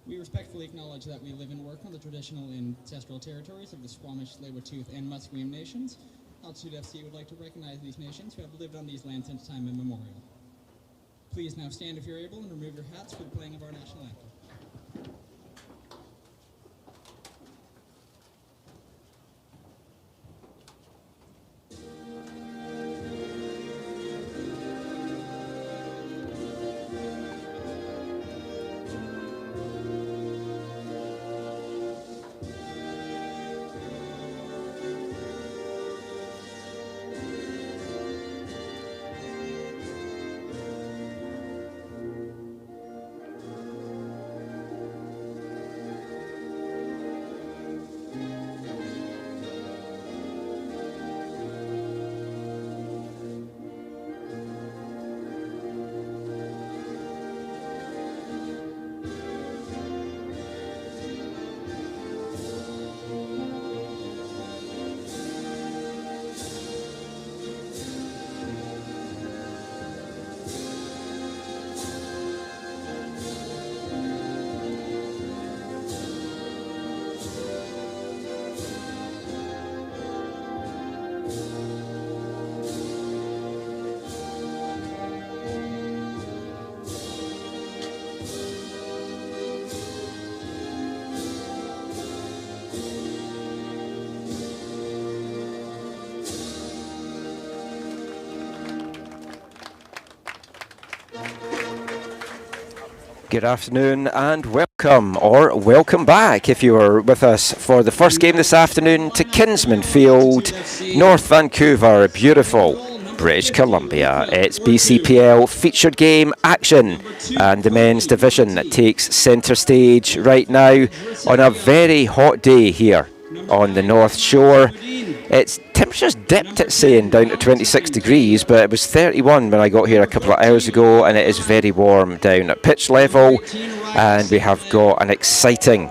We respectfully acknowledge that we live and work on the traditional and ancestral territories of the Squamish, Tsleil-Waututh, and Musqueam nations. Altitude FC would like to recognize these nations who have lived on these lands since time immemorial. Please now stand if you're able and remove your hats for the playing of our national anthem. Good afternoon and welcome, or welcome back if you are with us for the first game this afternoon to Kinsman Field, North Vancouver, beautiful British Columbia. It's BCPL featured game action, and the men's division that takes centre stage right now on a very hot day here on the North Shore. It's temperature's dipped, it's saying, down to 26 degrees, but it was 31 when I got here a couple of hours ago, and it is very warm down at pitch level. And we have got an exciting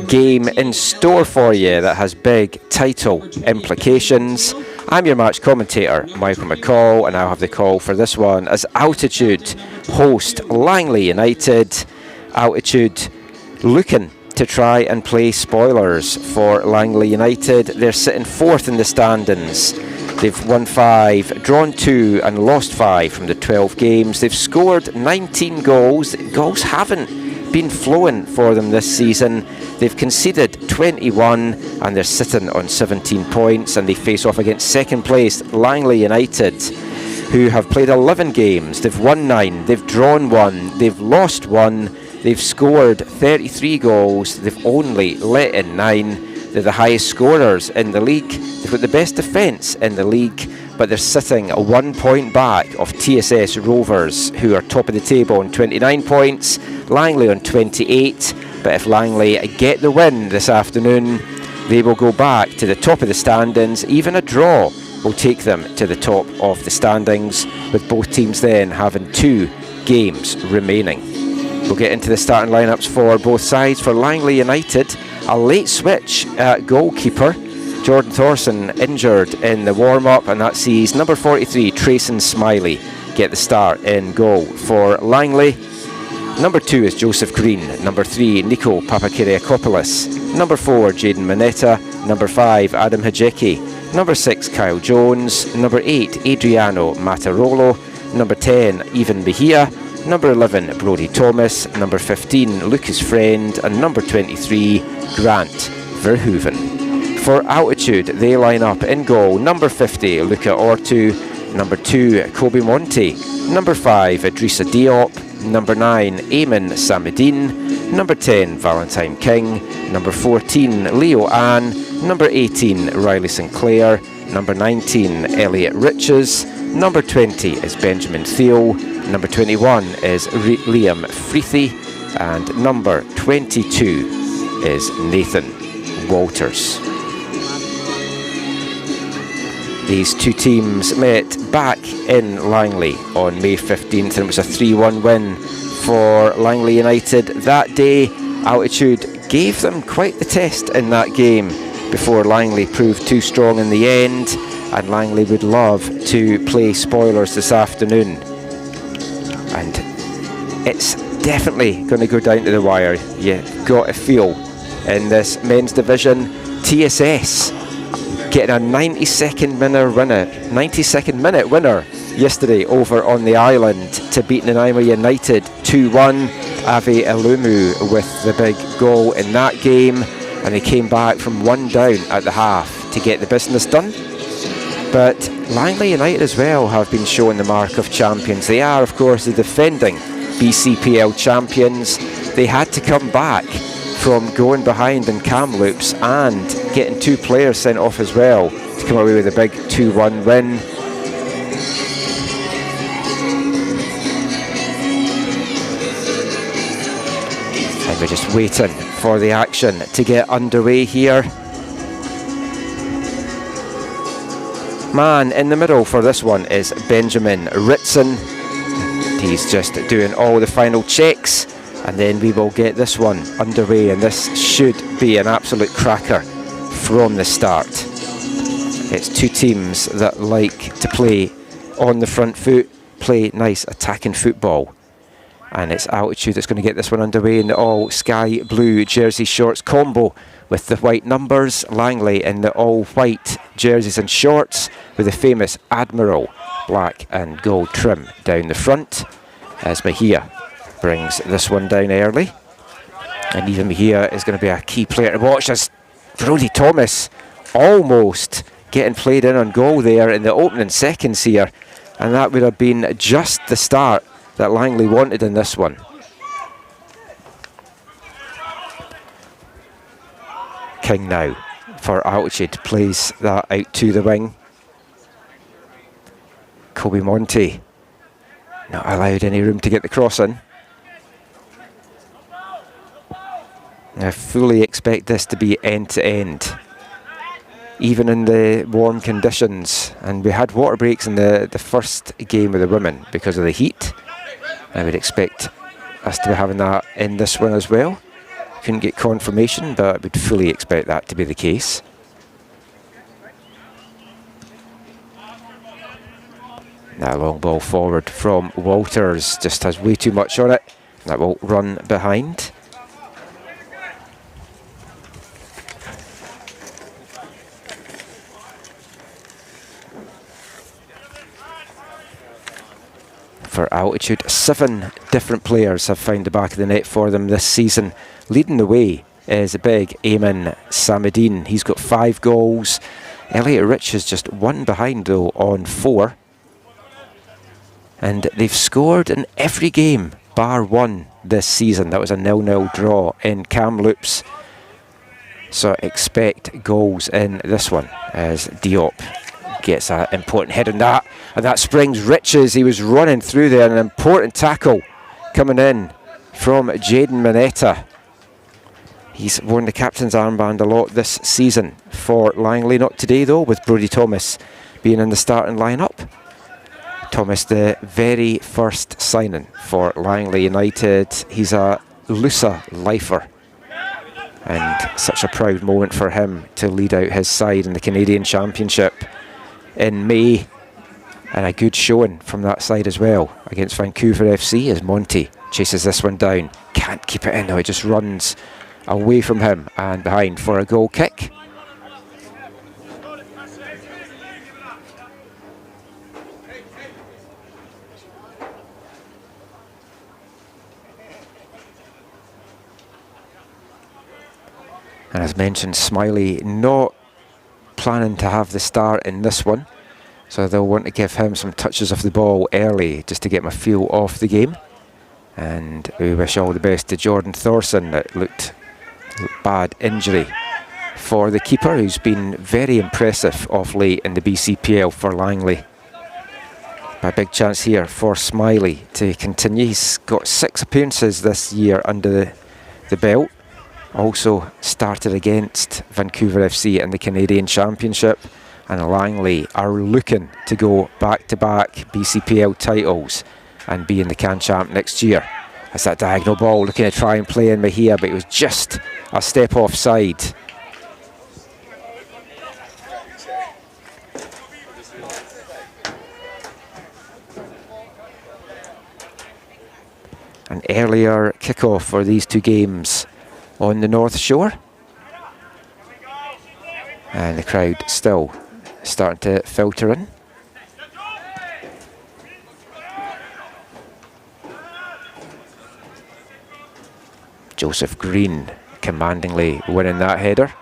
game in store for you that has big title implications. I'm your match commentator, Michael McCall, and I'll have the call for this one as Altitude host Langley United. Altitude looking to try and play spoilers for Langley United. They're sitting fourth in the standings. They've won 5, drawn 2 and lost 5 from the 12 games. They've scored 19 goals. Goals haven't been flowing for them this season. They've conceded 21 and they're sitting on 17 points, and they face off against second place Langley United, who have played 11 games. They've won 9, they've drawn 1, they've lost 1. They've scored 33 goals, they've only let in 9. They're the highest scorers in the league. They've got the best defence in the league, but they're sitting 1 point back of TSS Rovers, who are top of the table on 29 points, Langley on 28. But if Langley get the win this afternoon, they will go back to the top of the standings. Even a draw will take them to the top of the standings, with both teams then having 2 games remaining. We'll get into the starting lineups for both sides. For Langley United, a late switch at goalkeeper. Jordan Thorson injured in the warm-up, and that sees number 43, Trayson Smiley, get the start in goal for Langley. Number 2 is Joseph Green. Number 3, Nico Papakiriakopoulos. Number 4, Jaden Manetta. Number 5, Adam Hajeki. Number 6, Kyle Jones. Number 8, Adriano Matarolo. Number 10, Ivan Bahia. Number 11, Brodie Thomas. Number 15, Lucas Friend. And number 23, Grant Verhoeven. For Altitude, they line up in goal. Number 50, Luca Ortu. Number 2, Kobe Monte. Number 5, Idrissa Diop. Number 9, Eamon Samedine. Number 10, Valentine King. Number 14, Leo Ann. Number 18, Riley Sinclair. Number 19, Elliot Riches. Number 20 is Benjamin Thiel. Number 21 is Liam Freethy. And number 22 is Nathan Walters. These two teams met back in Langley on May 15th, and it was a 3-1 win for Langley United that day. Altitude gave them quite the test in that game before Langley proved too strong in the end, and Langley would love to play spoilers this afternoon. And it's definitely going to go down to the wire. You got to feel in this men's division. TSS getting a 92nd minute winner yesterday over on the island to beat Nanaimo United 2-1. Avi Elumu with the big goal in that game, and they came back from 1 down at the half to get the business done. But Langley United as well have been showing the mark of champions. They are, of course, the defending BCPL champions. They had to come back from going behind in Kamloops and getting 2 players sent off as well to come away with a big 2-1 win. And we're just waiting for the action to get underway here. Man in the middle for this one is Benjamin Ritson. He's just doing all the final checks, and then we will get this one underway, and this should be an absolute cracker from the start. It's 2 teams that like to play on the front foot, play nice attacking football, and it's Altitude that's going to get this one underway in the all sky blue jersey shorts combo with the white numbers. Langley in the all white jerseys and shorts with the famous Admiral black and gold trim down the front, as Mejia brings this one down early. And even Mejia is going to be a key player to watch, as Brody Thomas almost getting played in on goal there in the opening seconds here, and that would have been just the start that Langley wanted in this one. King now for Altitude plays that out to the wing. Kobe Monte not allowed any room to get the cross in. I fully expect this to be end to end, even in the warm conditions. And we had water breaks in the first game with the women because of the heat. I would expect us to be having that in this one as well. Couldn't get confirmation, but I would fully expect that to be the case. That long ball forward from Walters just has way too much on it. That will run behind. For Altitude, 7 different players have found the back of the net for them this season. Leading the way is a big Eamon Samadine. He's got 5 goals. Elliot Rich is just 1 behind though on 4. And they've scored in every game bar 1 this season. That was a 0-0 draw in Kamloops. So expect goals in this one as Diop gets an important head on that. And that springs Riches. He was running through there. An important tackle coming in from Jaden Mineta. He's worn the captain's armband a lot this season for Langley. Not today though, with Brody Thomas being in the starting lineup. Thomas, the very first signing for Langley United. He's a Lusa lifer, and such a proud moment for him to lead out his side in the Canadian Championship in May, and a good showing from that side as well against Vancouver FC as Monty chases this one down. Can't keep it in though, it just runs away from him and behind for a goal kick. And as mentioned, Smiley not planning to have the start in this one, so they'll want to give him some touches of the ball early just to get my feel off the game. And we wish all the best to Jordan Thorson. That looked bad injury for the keeper, who's been very impressive of late in the BCPL for Langley. A big chance here for Smiley to continue. He's got 6 appearances this year under the belt. Also started against Vancouver FC in the Canadian Championship, and Langley are looking to go back-to-back BCPL titles and be in the Can Champ next year. That's that diagonal ball looking to try and play in Mejia, but it was just a step offside. an earlier kickoff for these two games on the North Shore. And the crowd still starting to filter in. Joseph Green commandingly winning that header.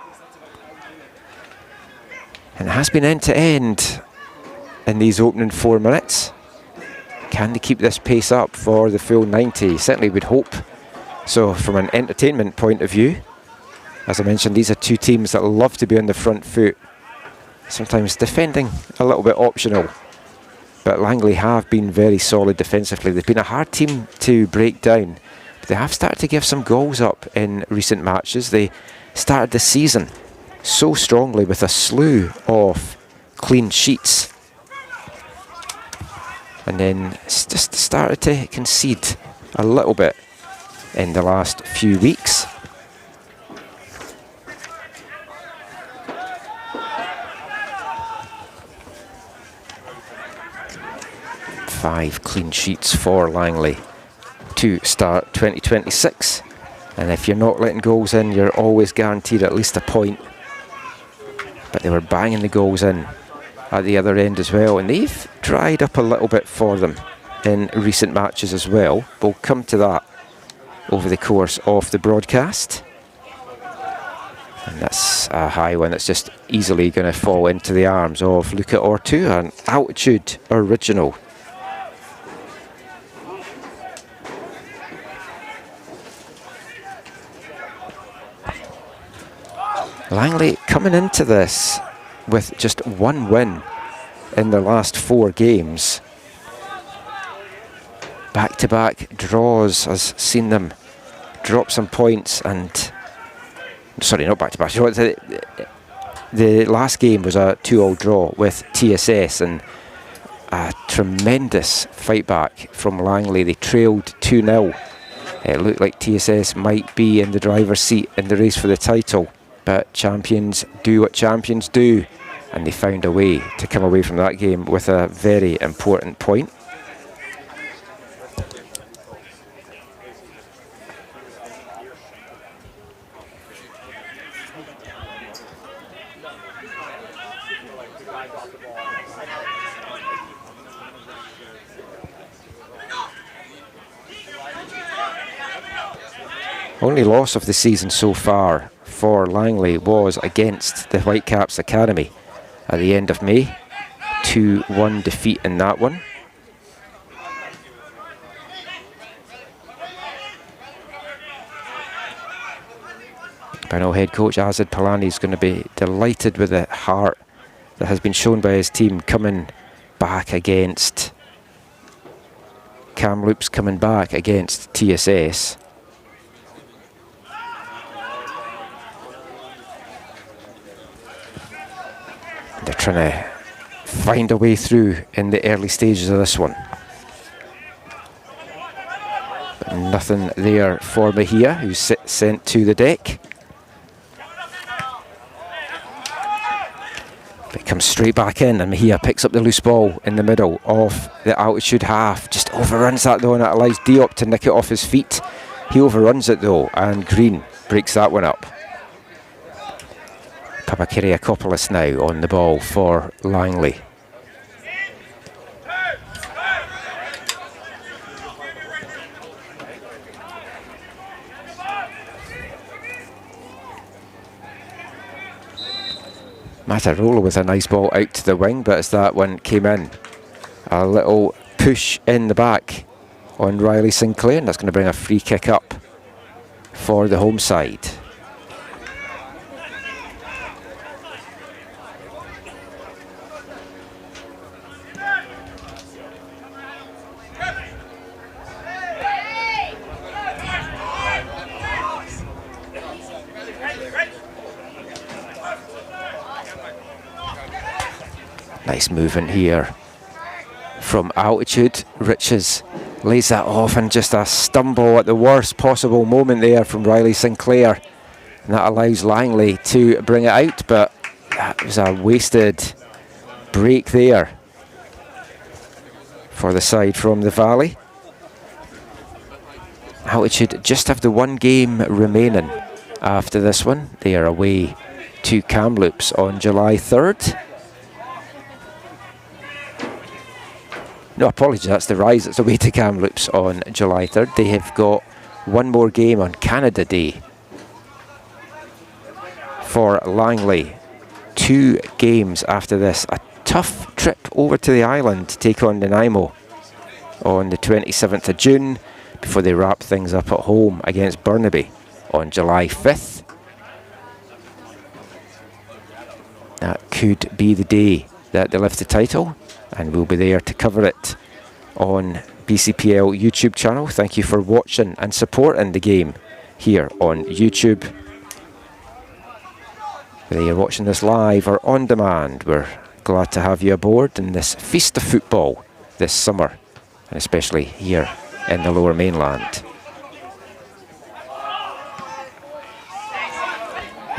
And it has been end to end in these opening 4 minutes. Can they keep this pace up for the full 90? Certainly would hope. So from an entertainment point of view, as I mentioned, these are two teams that love to be on the front foot. Sometimes defending a little bit optional. But Langley have been very solid defensively. They've been a hard team to break down. But they have started to give some goals up in recent matches. They started the season so strongly with a slew of clean sheets. And then just started to concede a little bit in the last few weeks. Five clean sheets for Langley to start 2026. And if you're not letting goals in, you're always guaranteed at least a point. But they were banging the goals in at the other end as well, and they've dried up a little bit for them in recent matches as well. We'll come to that over the course of the broadcast. And that's a high one that's just easily going to fall into the arms of Luca Ortu, an altitude original. Langley coming into this with just one win in their last 4 games. Back-to-back draws has seen them drop some points and... Sorry, not back-to-back. The last game was a 2-2 draw with TSS, and a tremendous fight back from Langley. They trailed 2-0. It looked like TSS might be in the driver's seat in the race for the title. But champions do what champions do, and they found a way to come away from that game with a very important point. Only loss of the season so far for Langley was against the Whitecaps Academy at the end of May. 2-1 defeat in that one. I know head coach Azad Palani is going to be delighted with the heart that has been shown by his team coming back against Kamloops, coming back against TSS. They're trying to find a way through in the early stages of this one. But nothing there for Mejia, who's sent to the deck. But it comes straight back in, and Mejia picks up the loose ball in the middle of the altitude half. Just overruns that though, and that allows Diop to nick it off his feet. He overruns it though, and Green breaks that one up. Papakiriakopoulos now on the ball for Langley. Matarola with a nice ball out to the wing, but as that one came in, a little push in the back on Riley Sinclair, and that's going to bring a free kick up for the home side. Nice movement here from altitude. Riches lays that off, and just a stumble at the worst possible moment there from Riley Sinclair. And that allows Langley to bring it out, but that was a wasted break there for the side from the Valley. Altitude just have the one game remaining after this one. They are away to Kamloops on July 3rd. No, apologies, that's the Rise that's away to Kamloops on July 3rd. They have got one more game on Canada Day for Langley. 2 games after this. A tough trip over to the island to take on Nanaimo on the 27th of June before they wrap things up at home against Burnaby on July 5th. That could be the day that they lift the title, and we'll be there to cover it on BCPL YouTube channel. Thank you for watching and supporting the game here on YouTube. Whether you're watching this live or on demand, we're glad to have you aboard in this feast of football this summer, and especially here in the Lower Mainland.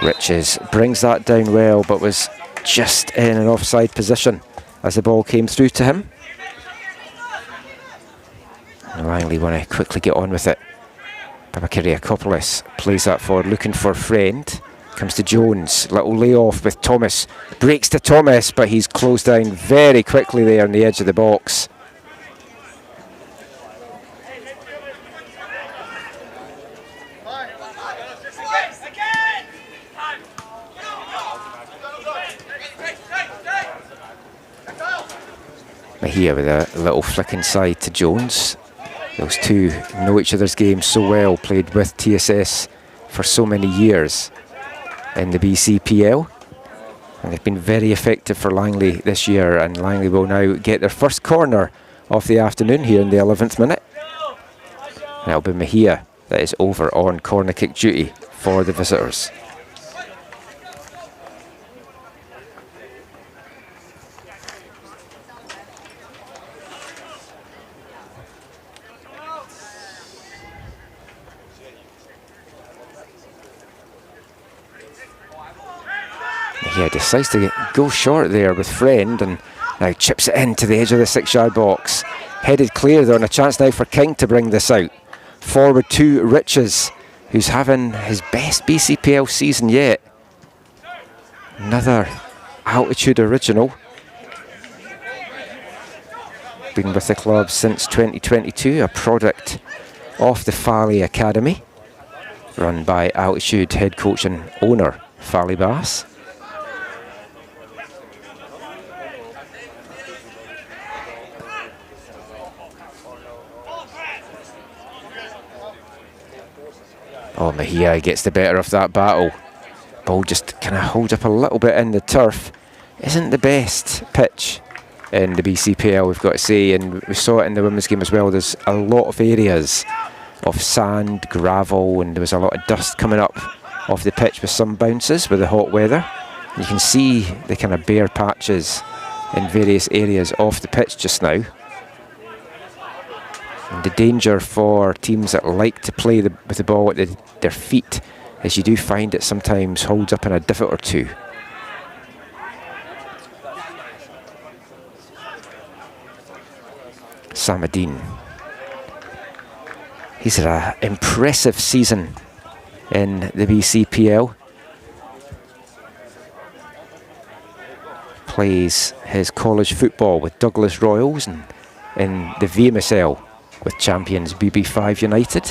Riches brings that down well, but was just in an offside position as the ball came through to him. And Langley want to quickly get on with it. Papakiriakopoulos plays that forward, looking for Friend. Comes to Jones, little layoff with Thomas. Breaks to Thomas, but he's closed down very quickly there on the edge of the box. Mahia with a little flick inside to Jones. Those two know each other's games so well, played with TSS for so many years in the BCPL. And they've been very effective for Langley this year, and Langley will now get their first corner of the afternoon here in the 11th minute. And that'll be Mahia that is over on corner kick duty for the visitors. Yeah, decides to go short there with Friend, and now chips it into the edge of the 6-yard box. Headed clear though, and a chance now for King to bring this out. Forward to Riches, who's having his best BCPL season yet. Another Altitude original. Been with the club since 2022, a product of the Fally Academy, run by Altitude head coach and owner Fally Bass. Oh, Mahia gets the better of that battle. Ball just kind of holds up a little bit in the turf. Isn't the best pitch in the BCPL, we've got to say, and we saw it in the women's game as well. There's a lot of areas of sand, gravel, and there was a lot of dust coming up off the pitch with some bounces with the hot weather. You can see the kind of bare patches in various areas off the pitch just now. And the danger for teams that like to play with the ball at their feet is you do find it sometimes holds up in a divot or two. Samadine. He's had an impressive season in the BCPL. Plays his college football with Douglas Royals and in the VMSL with champions BB5 United.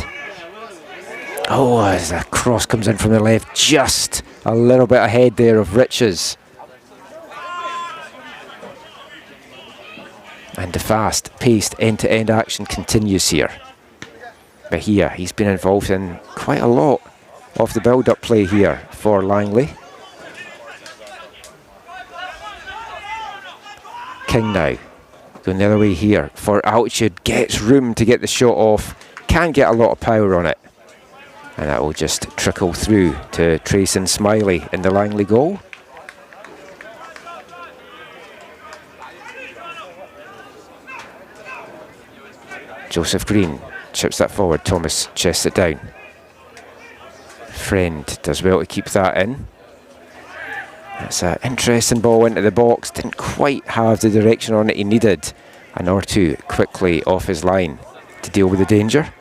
Oh, as the cross comes in from the left, just a little bit ahead there of Riches. And the fast-paced end-to-end action continues here. Mahia, he's been involved in quite a lot of the build-up play here for Langley. King now, going the other way here for Altitude, gets room to get the shot off, can get a lot of power on it. And that will just trickle through to Trayson Smiley in the Langley goal. Joseph Green chips that forward, Thomas chests it down. Friend does well to keep that in. That's an interesting ball into the box, didn't quite have the direction on it he needed. And Ortu quickly off his line to deal with the danger.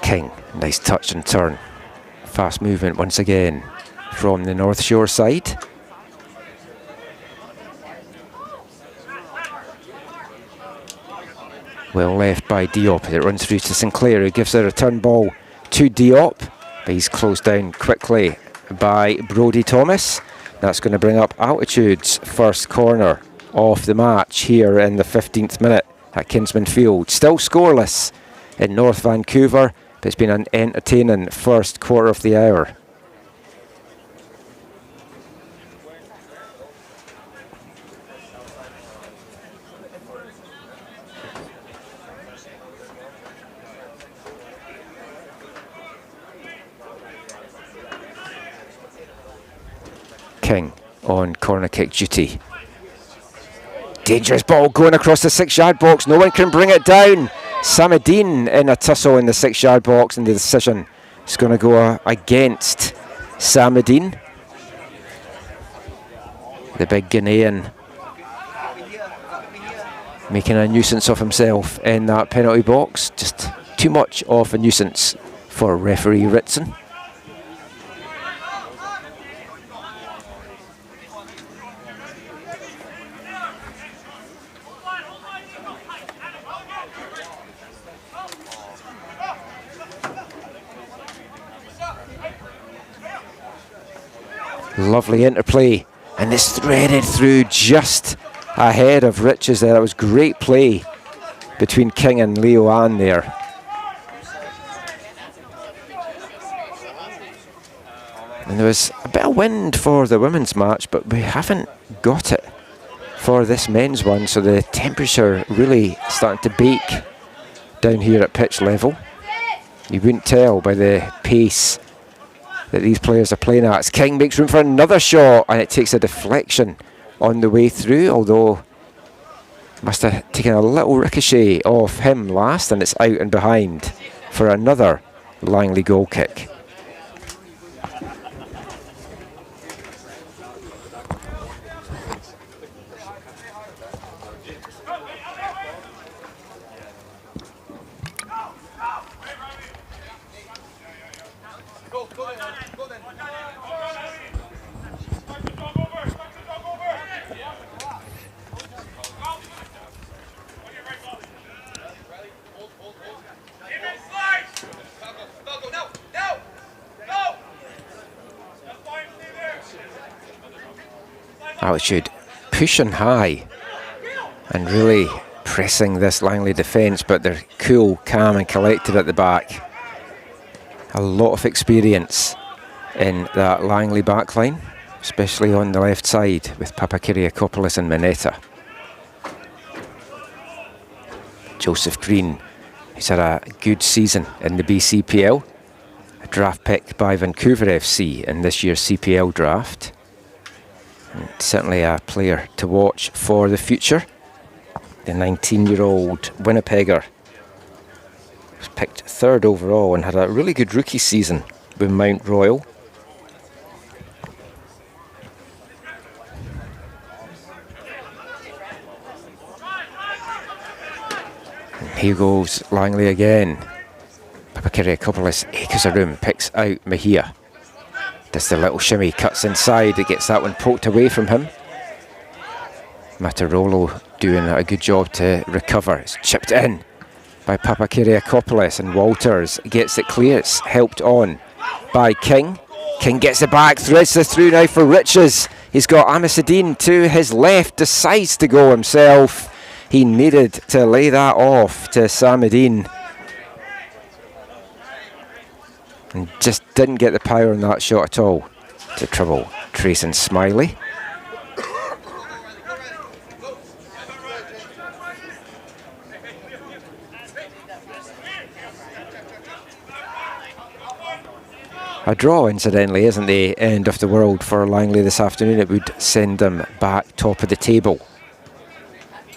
King, nice touch and turn. Fast movement once again from the North Shore side. Well left by Diop. It runs through to Sinclair, who gives a return ball to Diop, but he's closed down quickly by Brodie Thomas. That's going to bring up Altitude's first corner of the match here in the 15th minute at Kinsman Field. Still scoreless in North Vancouver, but it's been an entertaining first quarter of the hour. King on corner kick duty. Dangerous ball going across the 6-yard box. No one can bring it down. Samadine in a tussle in the 6-yard box, and the decision is going to go against Samadine. The big Ghanaian making a nuisance of himself in that penalty box. Just too much of a nuisance for referee Ritson. Lovely interplay, and this threaded through just ahead of Riches there. That was great play between King and Leo Ann there. And there was a bit of wind for the women's match, but we haven't got it for this men's one, so the temperature really starting to bake down here at pitch level. You wouldn't tell by the pace that these players are playing at. As King makes room for another shot, and it takes a deflection on the way through, although must have taken a little ricochet off him last, and it's out and behind for another Langley goal kick. Altitude pushing high and really pressing this Langley defence, but they're cool, calm and collected at the back. A lot of experience in that Langley backline, especially on the left side with Papakyriakopoulos and Mineta. Joseph Green, who's had a good season in the BCPL, a draft pick by Vancouver FC in this year's CPL draft. And certainly a player to watch for the future. The 19-year-old Winnipegger was picked 3rd overall and had a really good rookie season with Mount Royal. And here goes Langley again. Papakyriakopoulos acres a room, picks out Mejia. Does the little shimmy, cuts inside, it gets that one poked away from him. Matarolo doing a good job to recover. It's chipped in by Papakyriakopoulos, and Walters gets it clear. It's helped on by King. King gets it back, threads it through now for Riches. He's got Amisadine to his left, decides to go himself. He needed to lay that off to Samadine, and just didn't get the power in that shot at all to trouble Trace and Smiley. A draw, incidentally, isn't the end of the world for Langley this afternoon. It would send them back top of the table,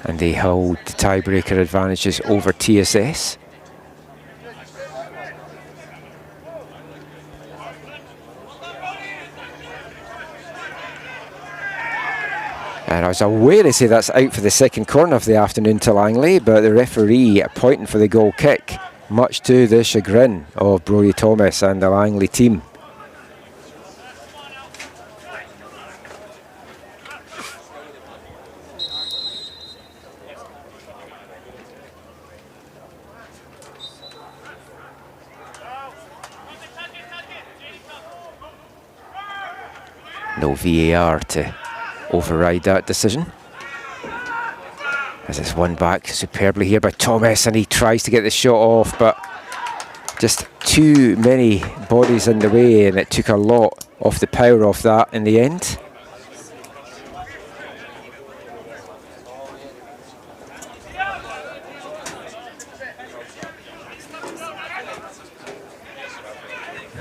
and they hold the tiebreaker advantages over TSS. And I was aware to say that's out for the second corner of the afternoon to Langley, but the referee pointing for the goal kick much to the chagrin of Brodie Thomas and the Langley team. No VAR to override that decision. As it's won back superbly here by Thomas, and he tries to get the shot off, but just too many bodies in the way, and it took a lot of the power off that in the end.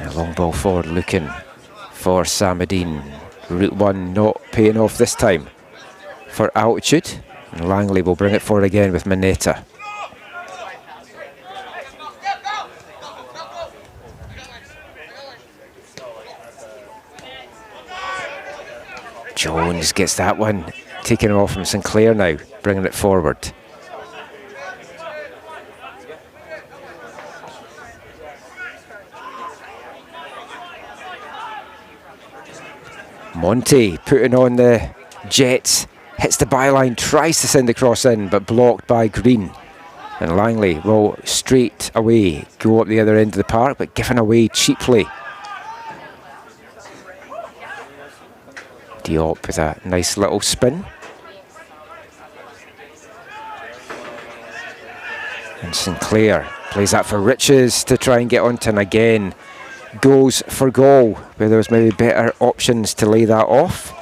A long ball forward looking for Samadine. Route 1 not paying off this time for Altitude. And Langley will bring it forward again with Mineta. Jones gets that one taken off from Sinclair now, bringing it forward. Monty putting on the Jets, hits the byline, tries to send the cross in, but blocked by Green. And Langley will straight away go up the other end of the park, but given away cheaply. Diop with a nice little spin. And Sinclair plays that for Riches to try and get onto, and again goes for goal, where there was maybe better options to lay that off.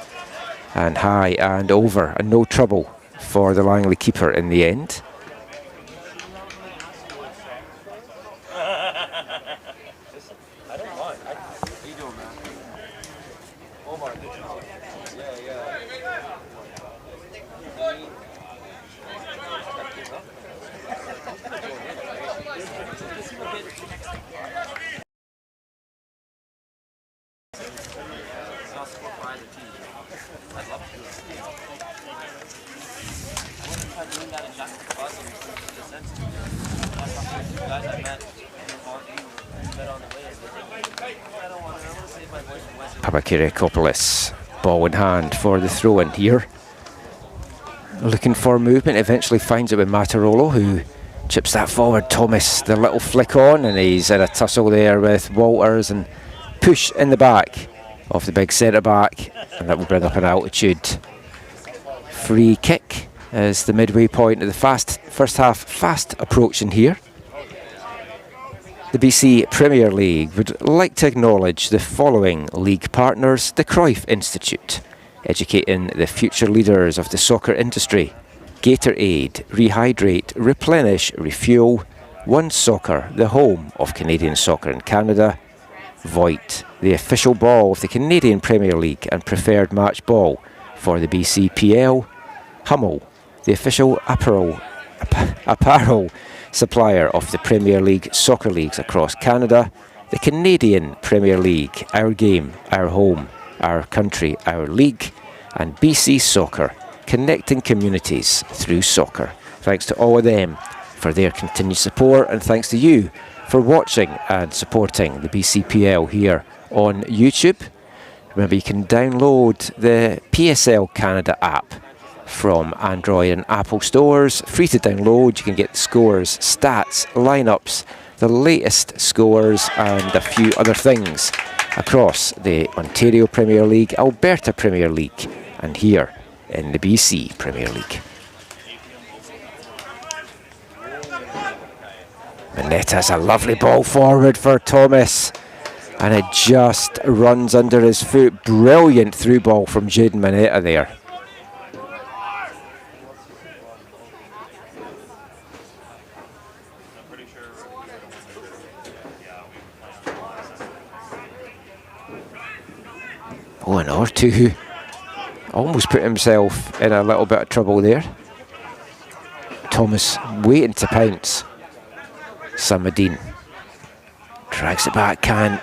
And high and over, and no trouble for the Langley keeper in the end. Papakirakopoulos, ball in hand for the throw-in here. Looking for movement, eventually finds it with Matarolo, who chips that forward. Thomas, the little flick on, and he's in a tussle there with Walters, and push in the back of the big centre-back, and that will bring up an Altitude free kick as the midway point of the first half fast approaching here. The BC Premier League would like to acknowledge the following league partners: the Cruyff Institute, educating the future leaders of the soccer industry; Gatorade, Rehydrate, Replenish, Refuel; One Soccer, the home of Canadian soccer in Canada; Voigt, the official ball of the Canadian Premier League and preferred match ball for the BCPL; Hummel, the official apparel supplier of the Premier League soccer leagues across Canada; the Canadian Premier League, our game, our home, our country, our league; and BC Soccer, connecting communities through soccer. Thanks to all of them for their continued support, and thanks to you for watching and supporting the BCPL here on YouTube. Remember, you can download the PSL Canada app from Android and Apple stores. Free to download. You can get the scores, stats, lineups, the latest scores, and a few other things across the Ontario Premier League, Alberta Premier League, and here in the BC Premier League. Mineta's a lovely ball forward for Thomas, and it just runs under his foot. Brilliant through ball from Jaden Mineta there. Oh, and Ortu almost put himself in a little bit of trouble there. Thomas waiting to pounce. Samadine drags it back, can't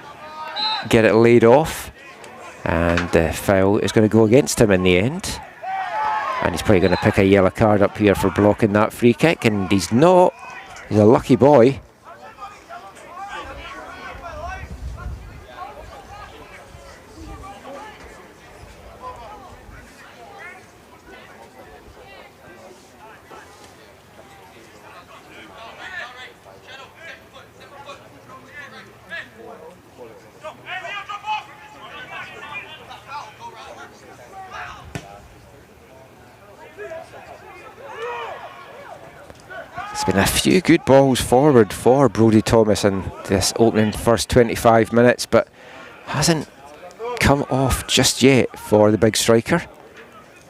get it laid off, and the foul is going to go against him in the end. And he's probably going to pick a yellow card up here for blocking that free kick, and he's not. He's a lucky boy. There's been a few good balls forward for Brodie Thomas in this opening first 25 minutes, but hasn't come off just yet for the big striker.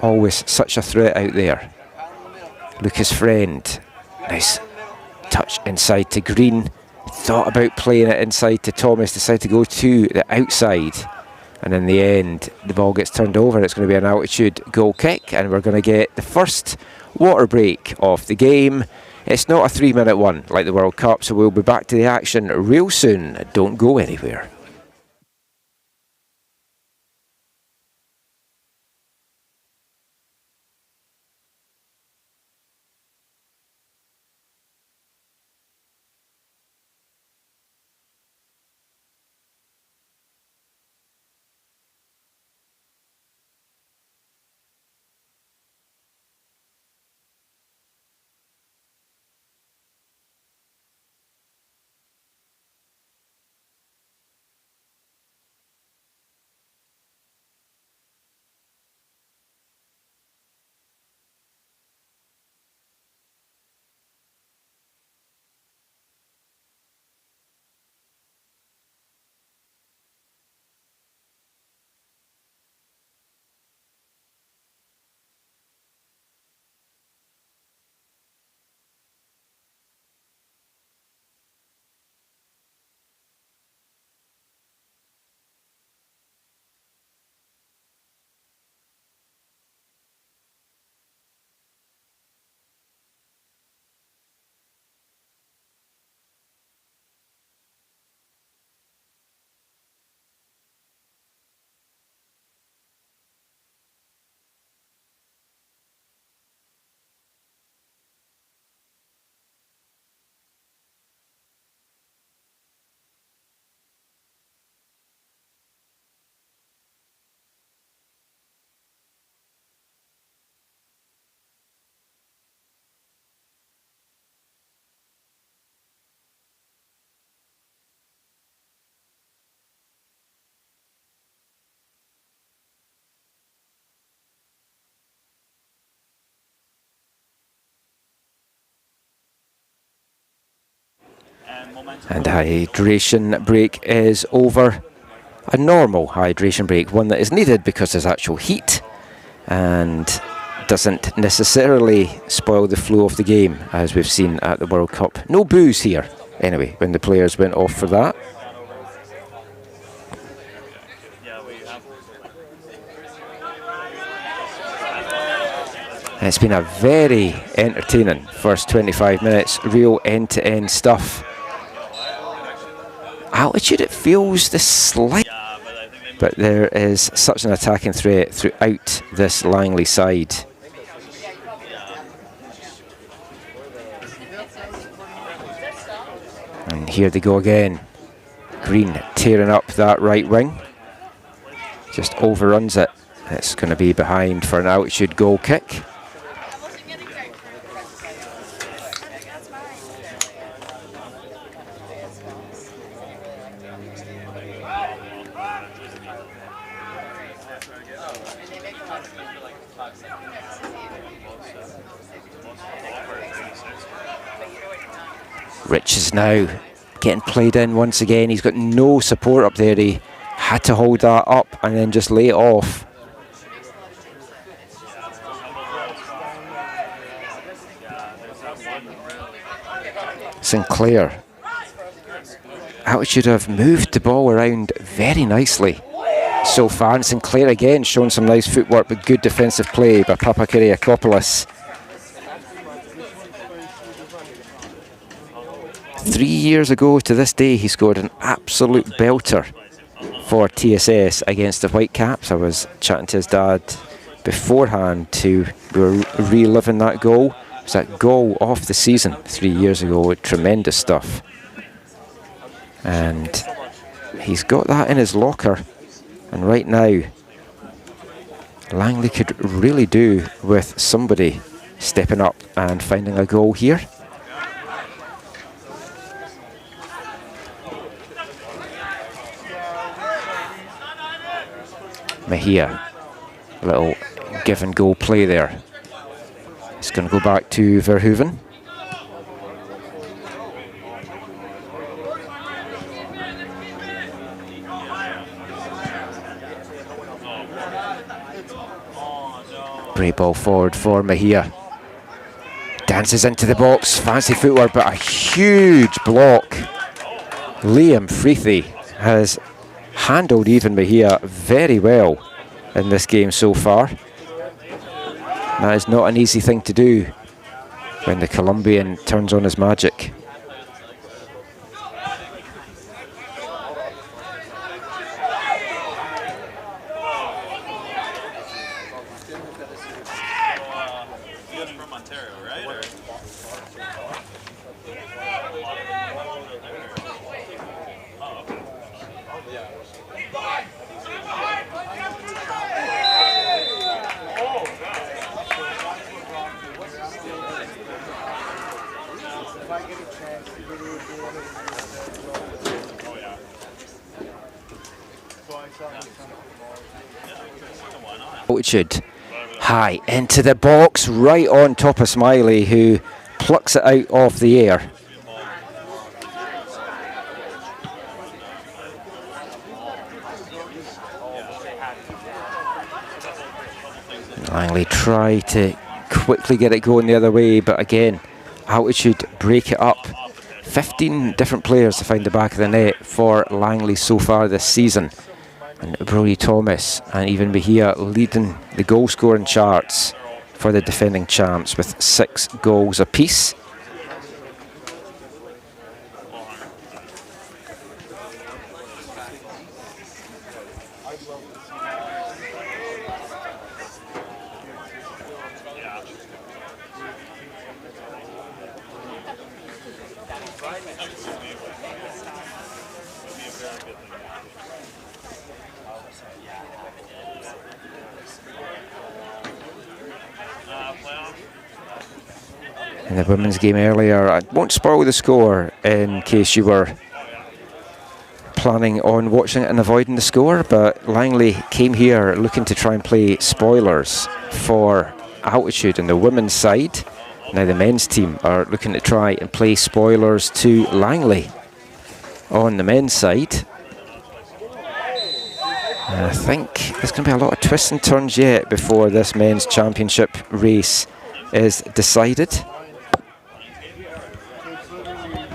Always such a threat out there. Lucas Friend, nice touch inside to Green. Thought about playing it inside to Thomas, decided to go to the outside. And in the end, the ball gets turned over. It's going to be an altitude goal kick, and we're going to get the first water break of the game. It's not a 3-minute one like the World Cup, so we'll be back to the action real soon. Don't go anywhere. And hydration break is over. A normal hydration break, one that is needed because there's actual heat and doesn't necessarily spoil the flow of the game, as we've seen at the World Cup. No booze here, anyway, when the players went off for that. It's been a very entertaining first 25 minutes, real end-to-end stuff. Altitude, it feels the slight, but there is such an attacking threat throughout this Langley side. And here they go again. Green tearing up that right wing. Just overruns it. It's going to be behind for an altitude goal kick. Rich is now getting played in once again. He's got no support up there. He had to hold that up and then just lay it off. Sinclair. Altitude have moved the ball around very nicely so far. And Sinclair again showing some nice footwork but good defensive play by Papakyriakopoulos. 3 years ago to this day, he scored an absolute belter for TSS against the Whitecaps. I was chatting to his dad beforehand we were reliving that goal. It was that goal of the season 3 years ago. Tremendous stuff. And he's got that in his locker. And right now, Langley could really do with somebody stepping up and finding a goal here. Mejia, a little give and go play there. It's going to go back to Verhoeven. Great ball forward for Mejia. Dances into the box, fancy footwork, but a huge block. Liam Freethy has handled even Mejia very well in this game so far. That is not an easy thing to do when the Colombian turns on his magic. Altitude high into the box, right on top of Smiley, who plucks it out of the air. Langley try to quickly get it going the other way, but again, Altitude break it up. 15 different players to find the back of the net for Langley so far this season. And Brody Thomas and even Mejia leading the goal scoring charts for the defending champs with 6 goals apiece. In the women's game earlier, I won't spoil the score in case you were planning on watching it and avoiding the score, but Langley came here looking to try and play spoilers for Altitude in the women's side. Now the men's team are looking to try and play spoilers to Langley on the men's side. And I think there's going to be a lot of twists and turns yet before this men's championship race is decided.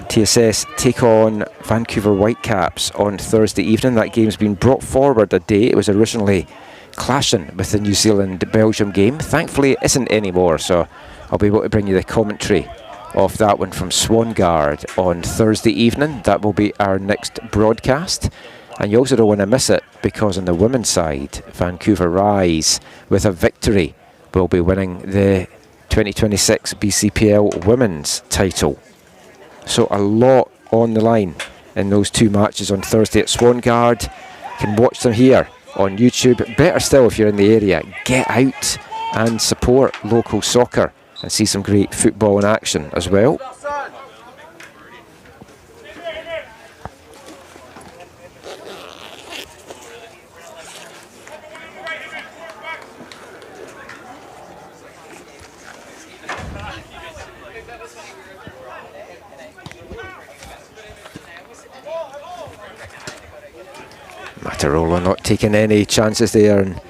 TSS take on Vancouver Whitecaps on Thursday evening. That game's been brought forward a day. It was originally clashing with the New Zealand-Belgium game. Thankfully it isn't anymore, so I'll be able to bring you the commentary of that one from Swangard on Thursday evening. That will be our next broadcast. And you also don't want to miss it, because on the women's side, Vancouver Rise, with a victory, will be winning the 2026 BCPL women's title. So a lot on the line in those 2 matches on Thursday at Swangard. You can watch them here on YouTube. Better still, if you're in the area, get out and support local soccer and see some great football in action as well. Matarola not taking any chances there and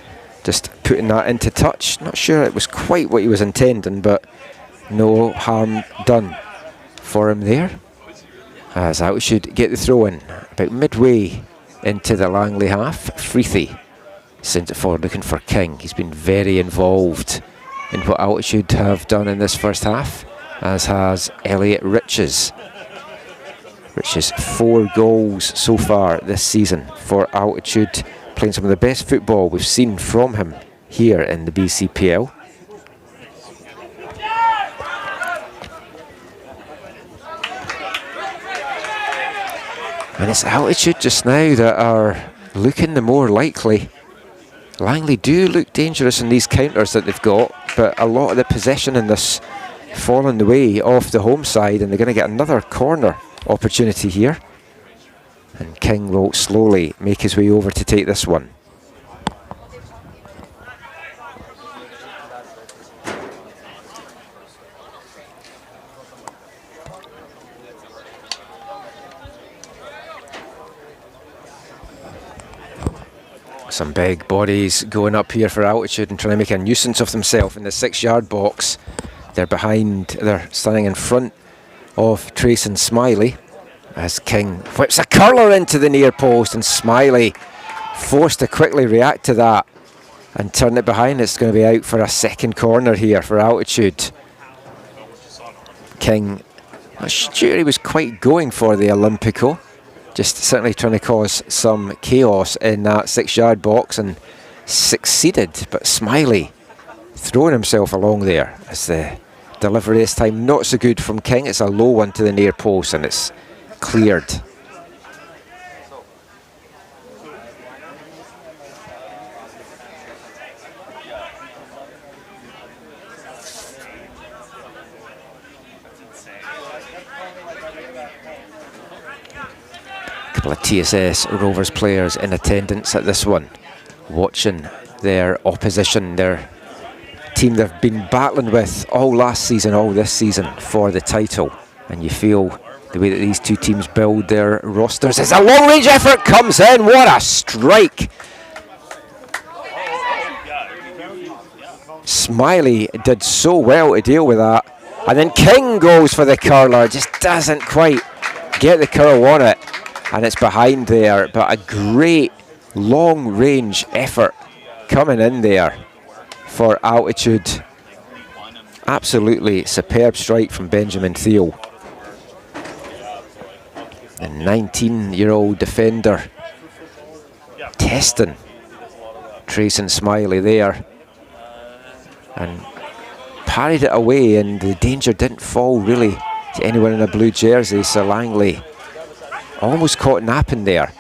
just putting that into touch. Not sure it was quite what he was intending, but no harm done for him there. As Altitude get the throw in about midway into the Langley half. Freethy sends it forward looking for King. He's been very involved in what Altitude have done in this first half, as has Elliot Riches. Riches 4 goals so far this season for Altitude, playing some of the best football we've seen from him here in the BCPL. And it's Altitude just now that are looking the more likely. Langley do look dangerous in these counters that they've got, but a lot of the possession in this falling the way off the home side, and they're going to get another corner opportunity here. And King will slowly make his way over to take this one. Some big bodies going up here for altitude and trying to make a nuisance of themselves in the 6-yard box. They're standing in front of Trace and Smiley as King whips a curler into the near post, and Smiley forced to quickly react to that and turn it behind. It's going to be out for a second corner here for altitude. King, not sure he was quite going for the Olympico, just certainly trying to cause some chaos in that 6-yard box, and succeeded. But Smiley throwing himself along there as the delivery this time not so good from King. It's a low one to the near post and it's cleared. Couple of TSS Rovers players in attendance at this one, watching their opposition, their team they've been battling with all last season, all this season for the title. And you feel the way that these two teams build their rosters as a long range effort comes in. What a strike! Smiley did so well to deal with that, and then King goes for the curler, just doesn't quite get the curl on it, and it's behind there. But a great long range effort coming in there for altitude. Absolutely superb strike from Benjamin Thiel. The 19-year-old defender testing Trace and Smiley there, and parried it away, and the danger didn't fall really to anyone in a blue jersey. So Langley almost caught napping there.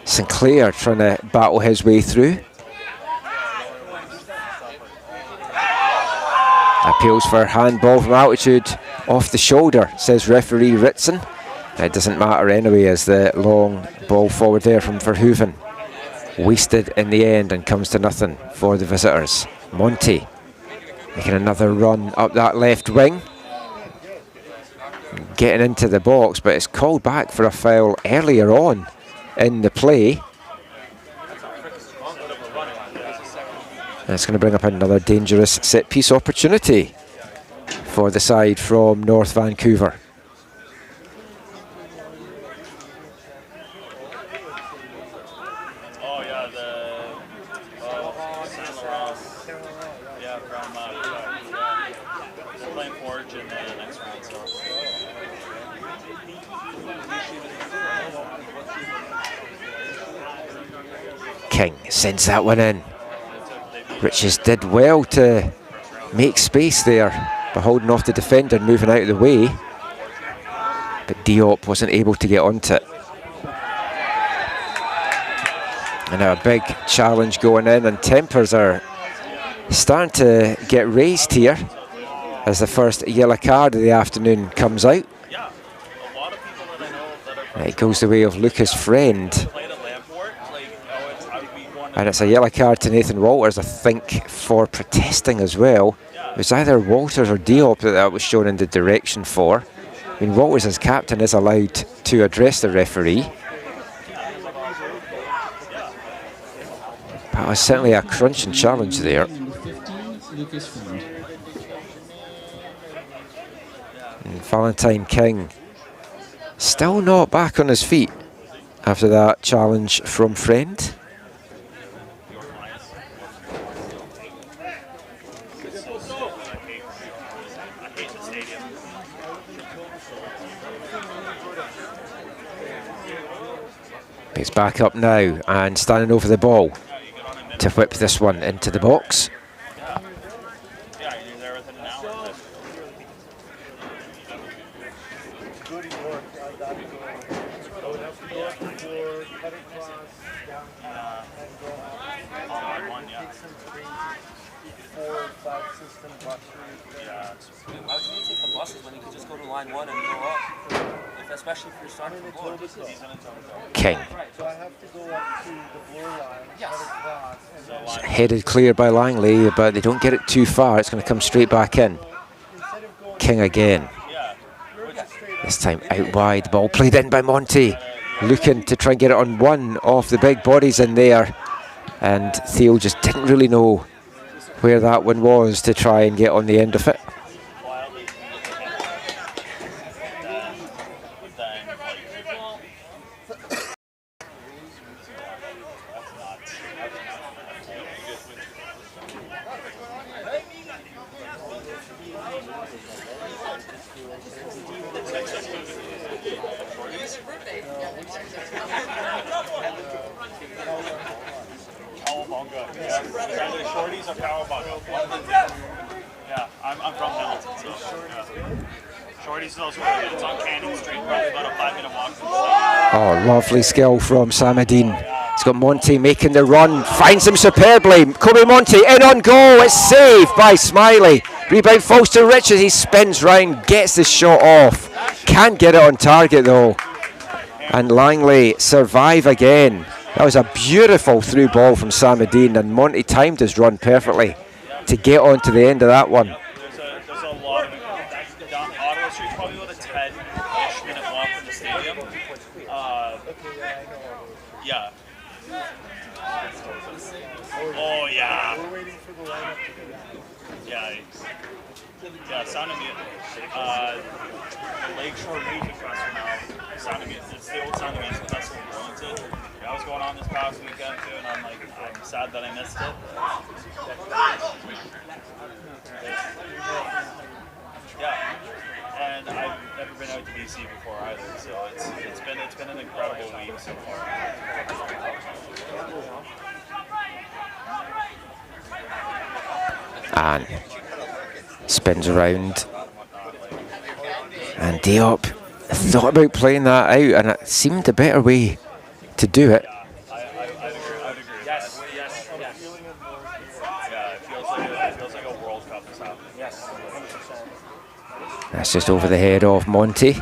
Sinclair trying to battle his way through. Appeals for handball from altitude, off the shoulder, says referee Ritson. It doesn't matter anyway, as the long ball forward there from Verhoeven wasted in the end and comes to nothing for the visitors. Monty making another run up that left wing, getting into the box, but it's called back for a foul earlier on in the play. And it's going to bring up another dangerous set-piece opportunity for the side from North Vancouver. King sends that one in. Riches did well to make space there by holding off the defender, moving out of the way, but Diop wasn't able to get onto it. And now a big challenge going in, and tempers are starting to get raised here as the first yellow card of the afternoon comes out. And it goes the way of Lucas Friend. And it's a yellow card to Nathan Walters, I think, for protesting as well. It was either Walters or Diop that was shown in the direction for. I mean, Walters as captain is allowed to address the referee. But it was certainly a crunching challenge there. And Valentine King still not back on his feet after that challenge from Friend. He's back up now and standing over the ball to whip this one into the box. King. Headed clear by Langley, but they don't get it too far. It's going to come straight back in. King again. This time out wide. Ball played in by Monty. Looking to try and get it on one of the big bodies in there. And Theo just didn't really know where that one was to try and get on the end of it. Shorties or cowabunga? Yeah, I'm from Hamilton, so Shorties is also really good. It's on Canning Street, probably about a 5-minute walk from the stadium. Oh, lovely skill from Samadine. He's got Monty making the run, finds him superbly. Kobe Monty in on goal, it's saved by Smiley. Rebound falls to Richards, he spins round, gets the shot off. Can't get it on target though. And Langley survive again. That was a beautiful through ball from Samadine, and Monty timed his run perfectly to get on to the end of that one. There's a lot of down Ottawa Street's probably about a 10-ish minute walk from the stadium. Yeah. Oh yeah. Yeah, Sound of Music. Lakeshore Music Festival now. Sound of Music. It's the old Sound of Music Festival in Burlington. That was going on this past weekend too, and I'm sad that I missed it. Yeah, and I've never been out to BC before either, so it's been an incredible week so far. And spins around, and Diop thought about playing that out, and it seemed a better way to do it. I'd agree. Yes. Yeah, it feels like a World Cup is happening. Yes. That's just over the head of Monty.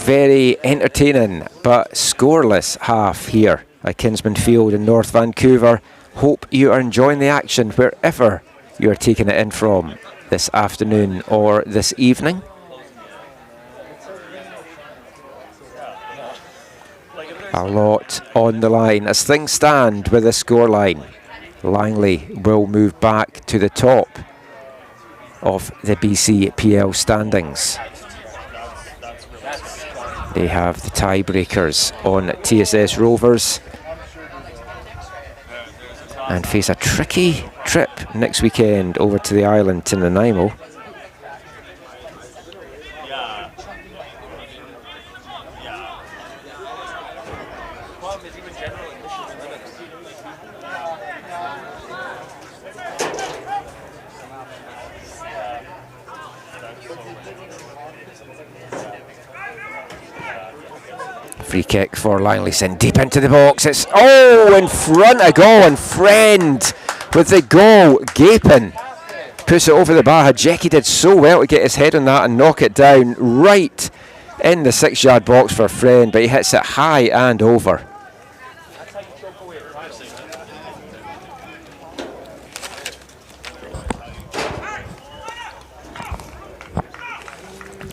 Very entertaining but scoreless half here at Kinsman Field in North Vancouver. Hope you are enjoying the action wherever you are taking it in from this afternoon or this evening. A lot on the line as things stand with the scoreline. Langley will move back to the top of the BCPL standings. They have the tiebreakers on TSS Rovers and face a tricky trip next weekend over to the island to Nanaimo. Free kick for Langley, sent deep into the box. It's in front of goal, and Friend with the goal gaping puts it over the bar. Hajeki did so well to get his head on that and knock it down right in the 6-yard box for Friend, but he hits it high and over.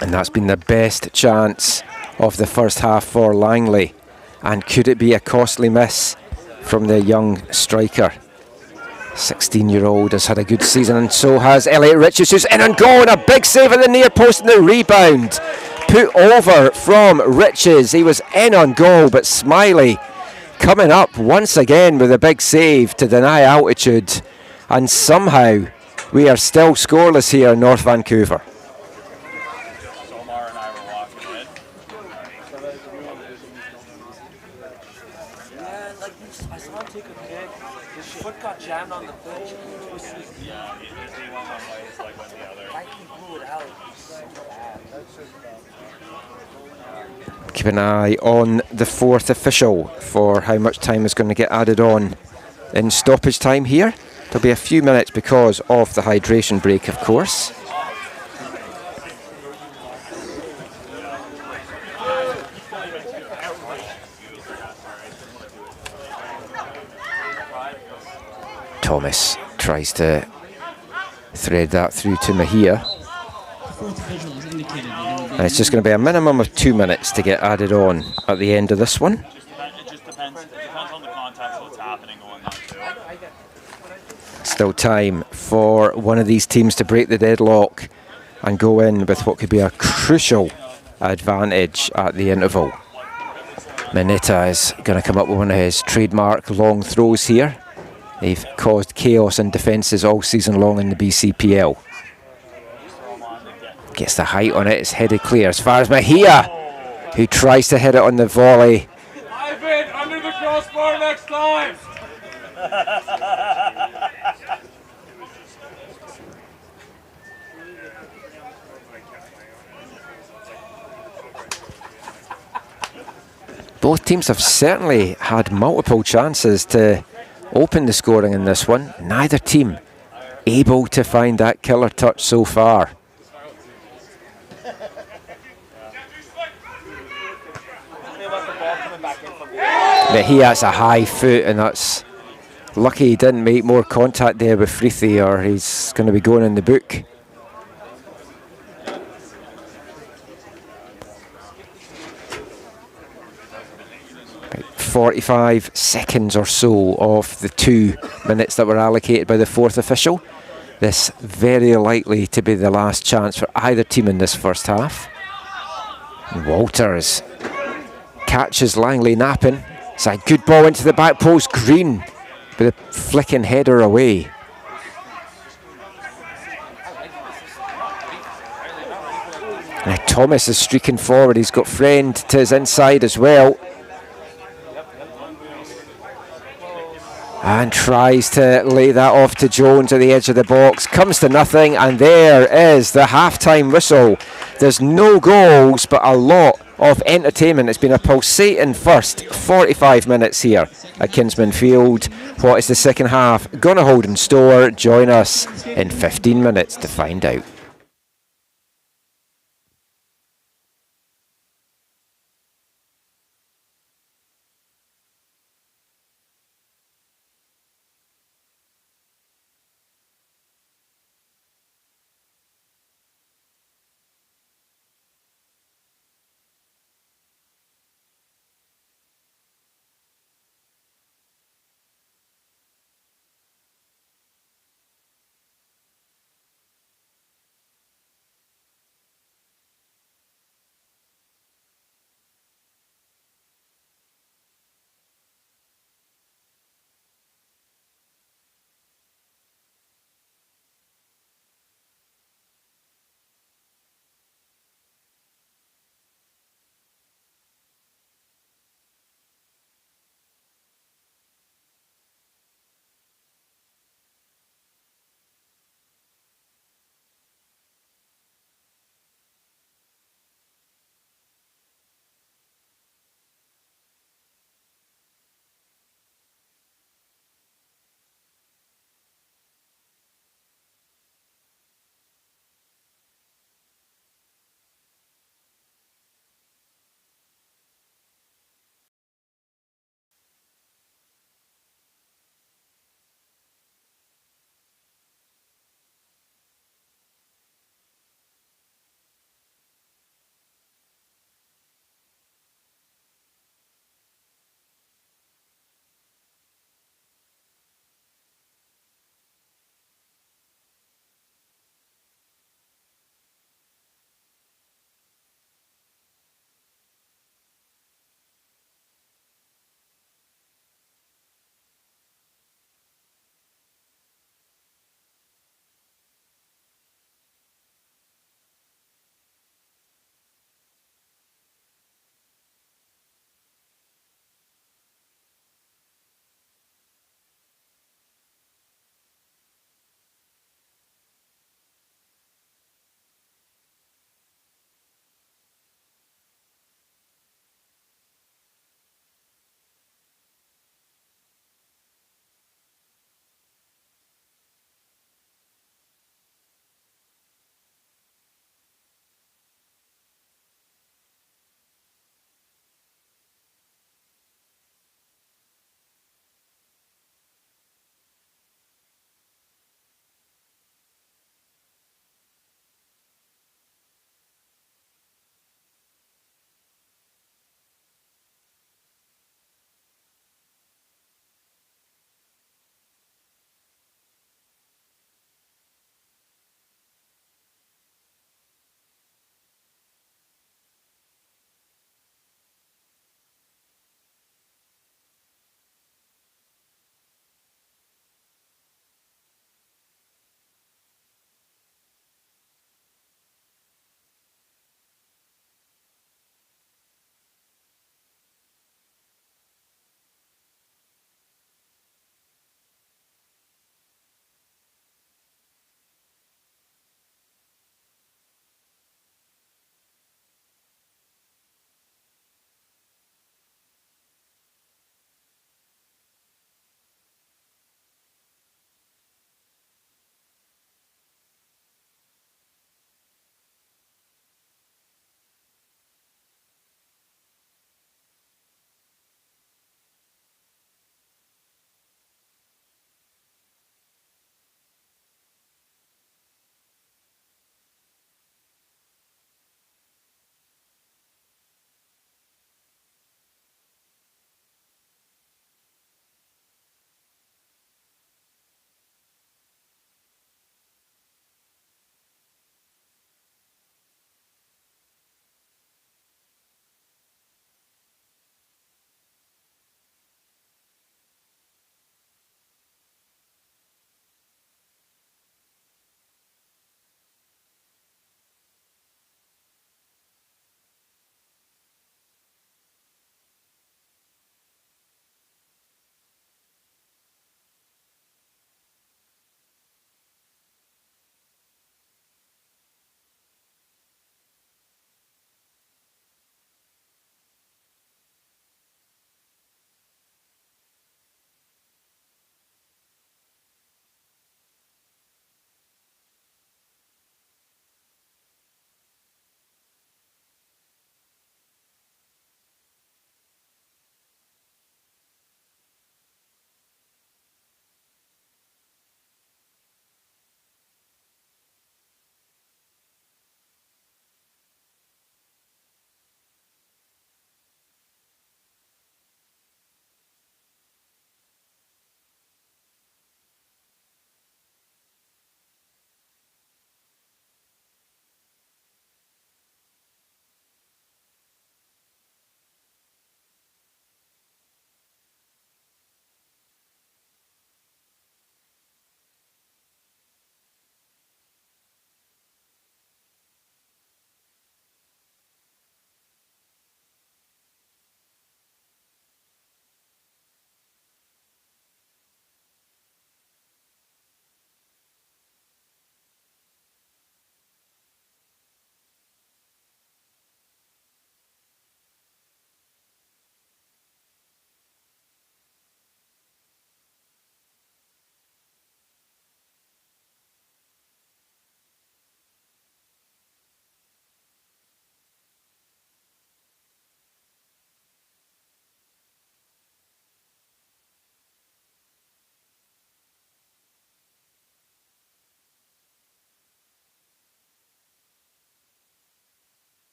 And that's been the best chance of the first half for Langley. And could it be a costly miss from the young striker? 16-year-old has had a good season, and so has Elliot Richards, who's in and goal, and a big save at the near post, and the rebound put over from Richards. He was in on goal, but Smiley coming up once again with a big save to deny altitude, and somehow we are still scoreless here in North Vancouver. Jammed on the pitch. Yeah, he went one way, his leg went the other. Like he blew it out. Keep an eye on the fourth official for how much time is going to get added on in stoppage time here. There'll be a few minutes because of the hydration break, of course. Thomas tries to thread that through to Mahia. And it's just going to be a minimum of 2 minutes to get added on at the end of this one. Still time for one of these teams to break the deadlock and go in with what could be a crucial advantage at the interval. Mineta is going to come up with one of his trademark long throws here. They've caused chaos in defences all season long in the BCPL. Gets the height on it, it's headed clear as far as Mejia, who tries to hit it on the volley. Dive in under the crossbar next time. Both teams have certainly had multiple chances to open the scoring in this one. Neither team able to find that killer touch so far. Mejia's a high foot, and that's lucky he didn't make more contact there with Freethy, or he's going to be going in the book. 45 seconds or so of the 2 minutes that were allocated by the fourth official. This very likely to be the last chance for either team in this first half. Walters catches Langley napping. It's a good ball into the back post. Green with a flicking header away. Now Thomas is streaking forward. He's got Friend to his inside as well. And tries to lay that off to Jones at the edge of the box. Comes to nothing, and there is the half-time whistle. There's no goals, but a lot of entertainment. It's been a pulsating first 45 minutes here at Kinsman Field. What is the second half going to hold in store? Join us in 15 minutes to find out.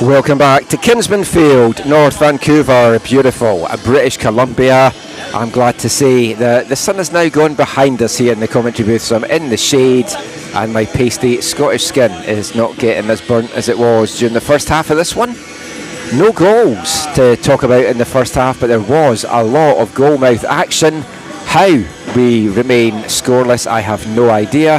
Welcome back to Kinsman Field, North Vancouver, beautiful British Columbia. I'm glad to say that the sun has now gone behind us here in the commentary booth, so I'm in the shade and my pasty Scottish skin is not getting as burnt as it was during the first half of this one. No goals to talk about in the first half, but there was a lot of goalmouth action. How we remain scoreless, I have no idea.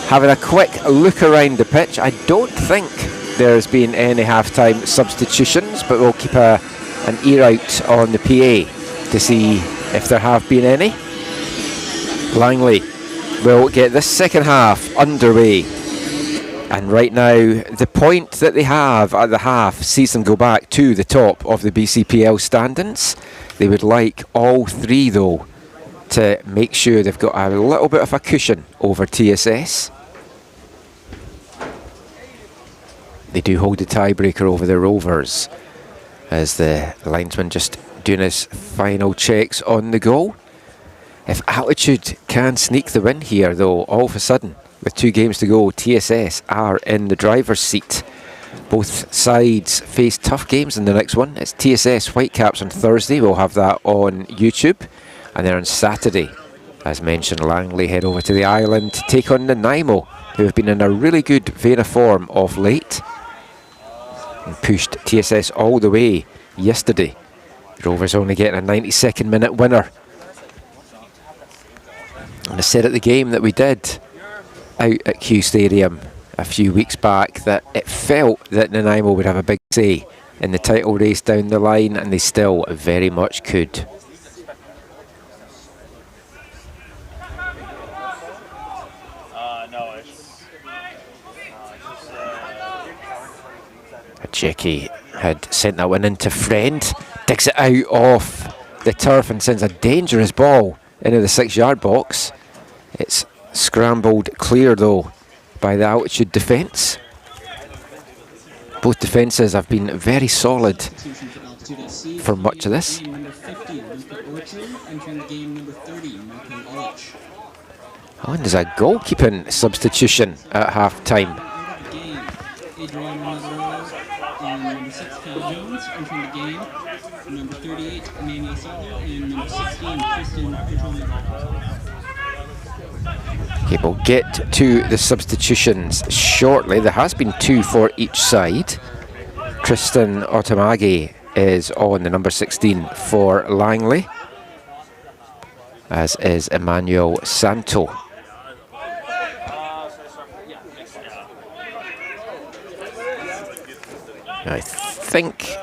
Having a quick look around the pitch, I don't think there's been any half-time substitutions, but we'll keep an ear out on the PA to see if there have been any. Langley will get this second half underway. And right now, the point that they have at the half sees them go back to the top of the BCPL standings. They would like all three, though, to make sure they've got a little bit of a cushion over TSS. They do hold the tiebreaker over the Rovers, as the linesman just doing his final checks on the goal. If Altitude can sneak the win here, though, all of a sudden, with 2 games to go, TSS are in the driver's seat. Both sides face tough games in the next one. It's TSS Whitecaps on Thursday. We'll have that on YouTube. And then on Saturday, as mentioned, Langley head over to the island to take on Nanaimo, who have been in a really good vein of form of late and pushed TSS all the way yesterday. The Rovers only getting a 92nd minute winner. And I said at the game that we did out at Q Stadium a few weeks back that it felt that Nanaimo would have a big say in the title race down the line, and they still very much could. Jackie had sent that one into Friend, digs it out off the turf and sends a dangerous ball into the 6-yard box. It's scrambled clear, though, by the Altitude defence. Both defences have been very solid for much of this. Oh, and there's a goalkeeping substitution at half-time. Number 6, Kyle Jones, entering the game. Number 38, Emmanuel Sutler, and number 16, Kristen Petroni. Okay, we'll get to the substitutions shortly. There has been 2 for each side. Kristen Otamagi is on the number 16 for Langley, as is Emmanuel Santo. I think,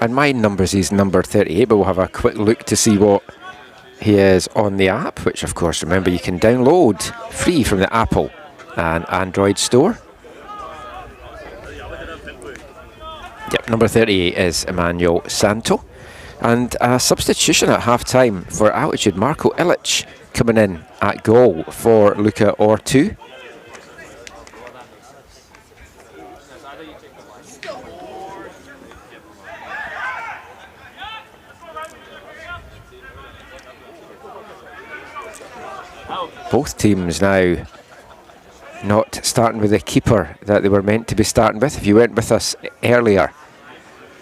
and my numbers, he's number 38, but we'll have a quick look to see what he is on the app, which of course, remember, you can download free from the Apple and Android store. Yep, number 38 is Emmanuel Santo. And a substitution at half-time for Altitude, Marco Illich coming in at goal for Luka Ortu. Both teams now not starting with the keeper that they were meant to be starting with. If you went with us earlier,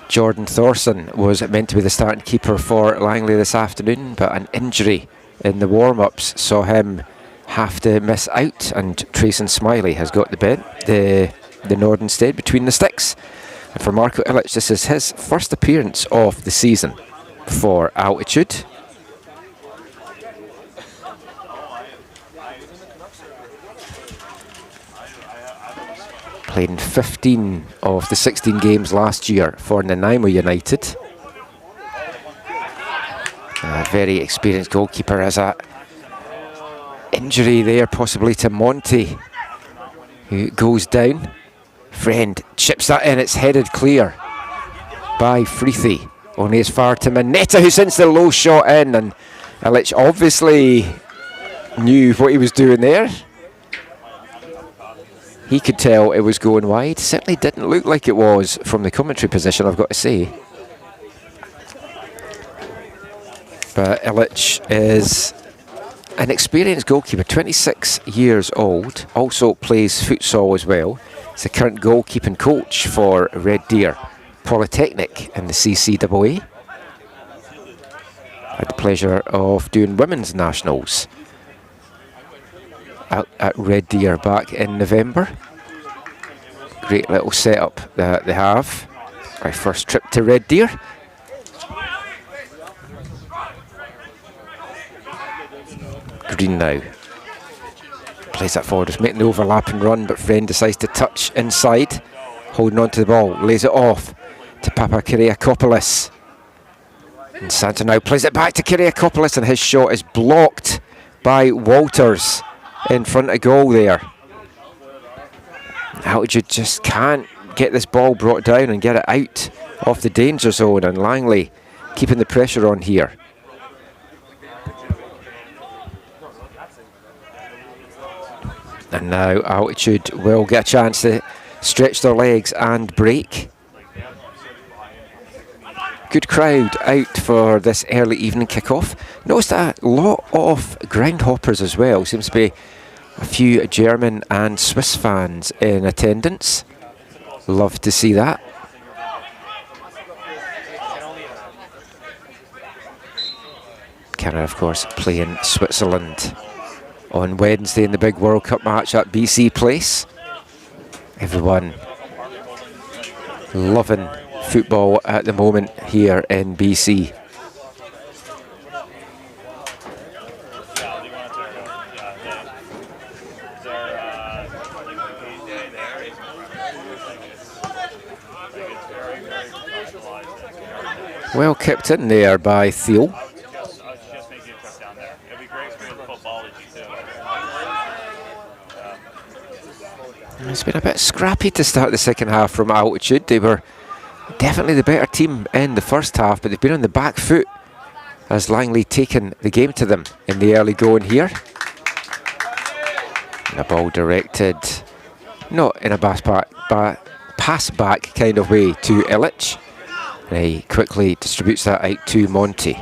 Jordan Thorson was meant to be the starting keeper for Langley this afternoon, but an injury in the warm-ups saw him have to miss out, and Trayson Smiley has got the nod instead between the sticks. And for Marco Illich, this is his first appearance of the season for Altitude. Played in 15 of the 16 games last year for Nanaimo United. A very experienced goalkeeper. Has a injury there possibly to Monty, who goes down. Friend chips that in, it's headed clear by Freethy. Only as far to Manetta, who sends the low shot in, and Illich obviously knew what he was doing there. He could tell it was going wide. Certainly didn't look like it was from the commentary position, I've got to say. But Illich is an experienced goalkeeper, 26 years old, also plays futsal as well. He's the current goalkeeping coach for Red Deer Polytechnic in the CCAA. Had the pleasure of doing women's nationals out at Red Deer back in November. Great little setup that they have. My first trip to Red Deer. Green now. Plays that forward, just making the overlap and run, but Friend decides to touch inside. Holding on to the ball, lays it off to Papakyriakopoulos. And Santa now plays it back to Kyriakopoulos, and his shot is blocked by Walters in front of goal there. Altitude just can't get this ball brought down and get it out of the danger zone, and Langley keeping the pressure on here. And now Altitude will get a chance to stretch their legs and break. Good crowd out for this early evening kickoff. Noticed a lot of ground hoppers as well. Seems to be a few German and Swiss fans in attendance. Love to see that. Canada, of course, playing Switzerland on Wednesday in the big World Cup match at BC Place. Everyone loving football at the moment here in BC. Well kept in there by Theo. It's been a bit scrappy to start the second half from Altitude. They were definitely the better team in the first half, but they've been on the back foot as Langley taken the game to them in the early going here. And a ball directed, not in a pass back kind of way, to Illich. And he quickly distributes that out to Monty.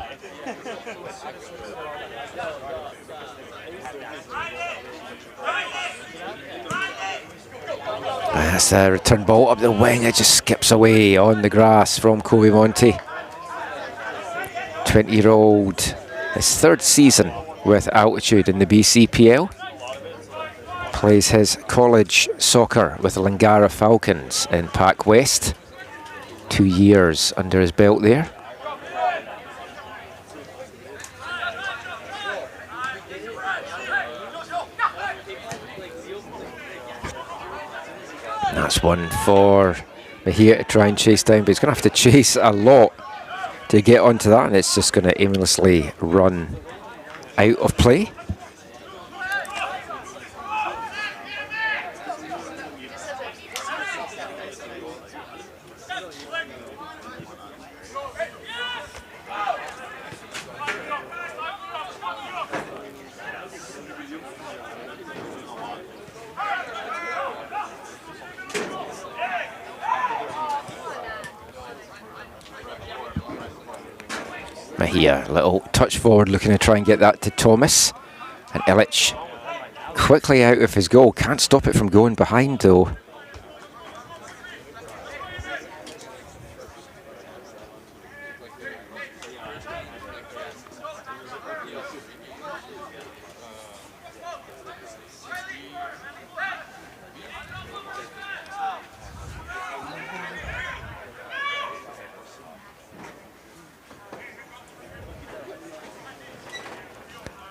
That's a return ball up the wing. It just skips away on the grass from Kobe Monty. 20-year-old, his third season with Altitude in the BCPL. Plays his college soccer with the Langara Falcons in Pac West. 2 years under his belt there. That's one for Mejia to try and chase down, but he's going to have to chase a lot to get onto that, and it's just going to aimlessly run out of play. Mejia, little touch forward, looking to try and get that to Thomas. And Illich quickly out of his goal. Can't stop it from going behind though.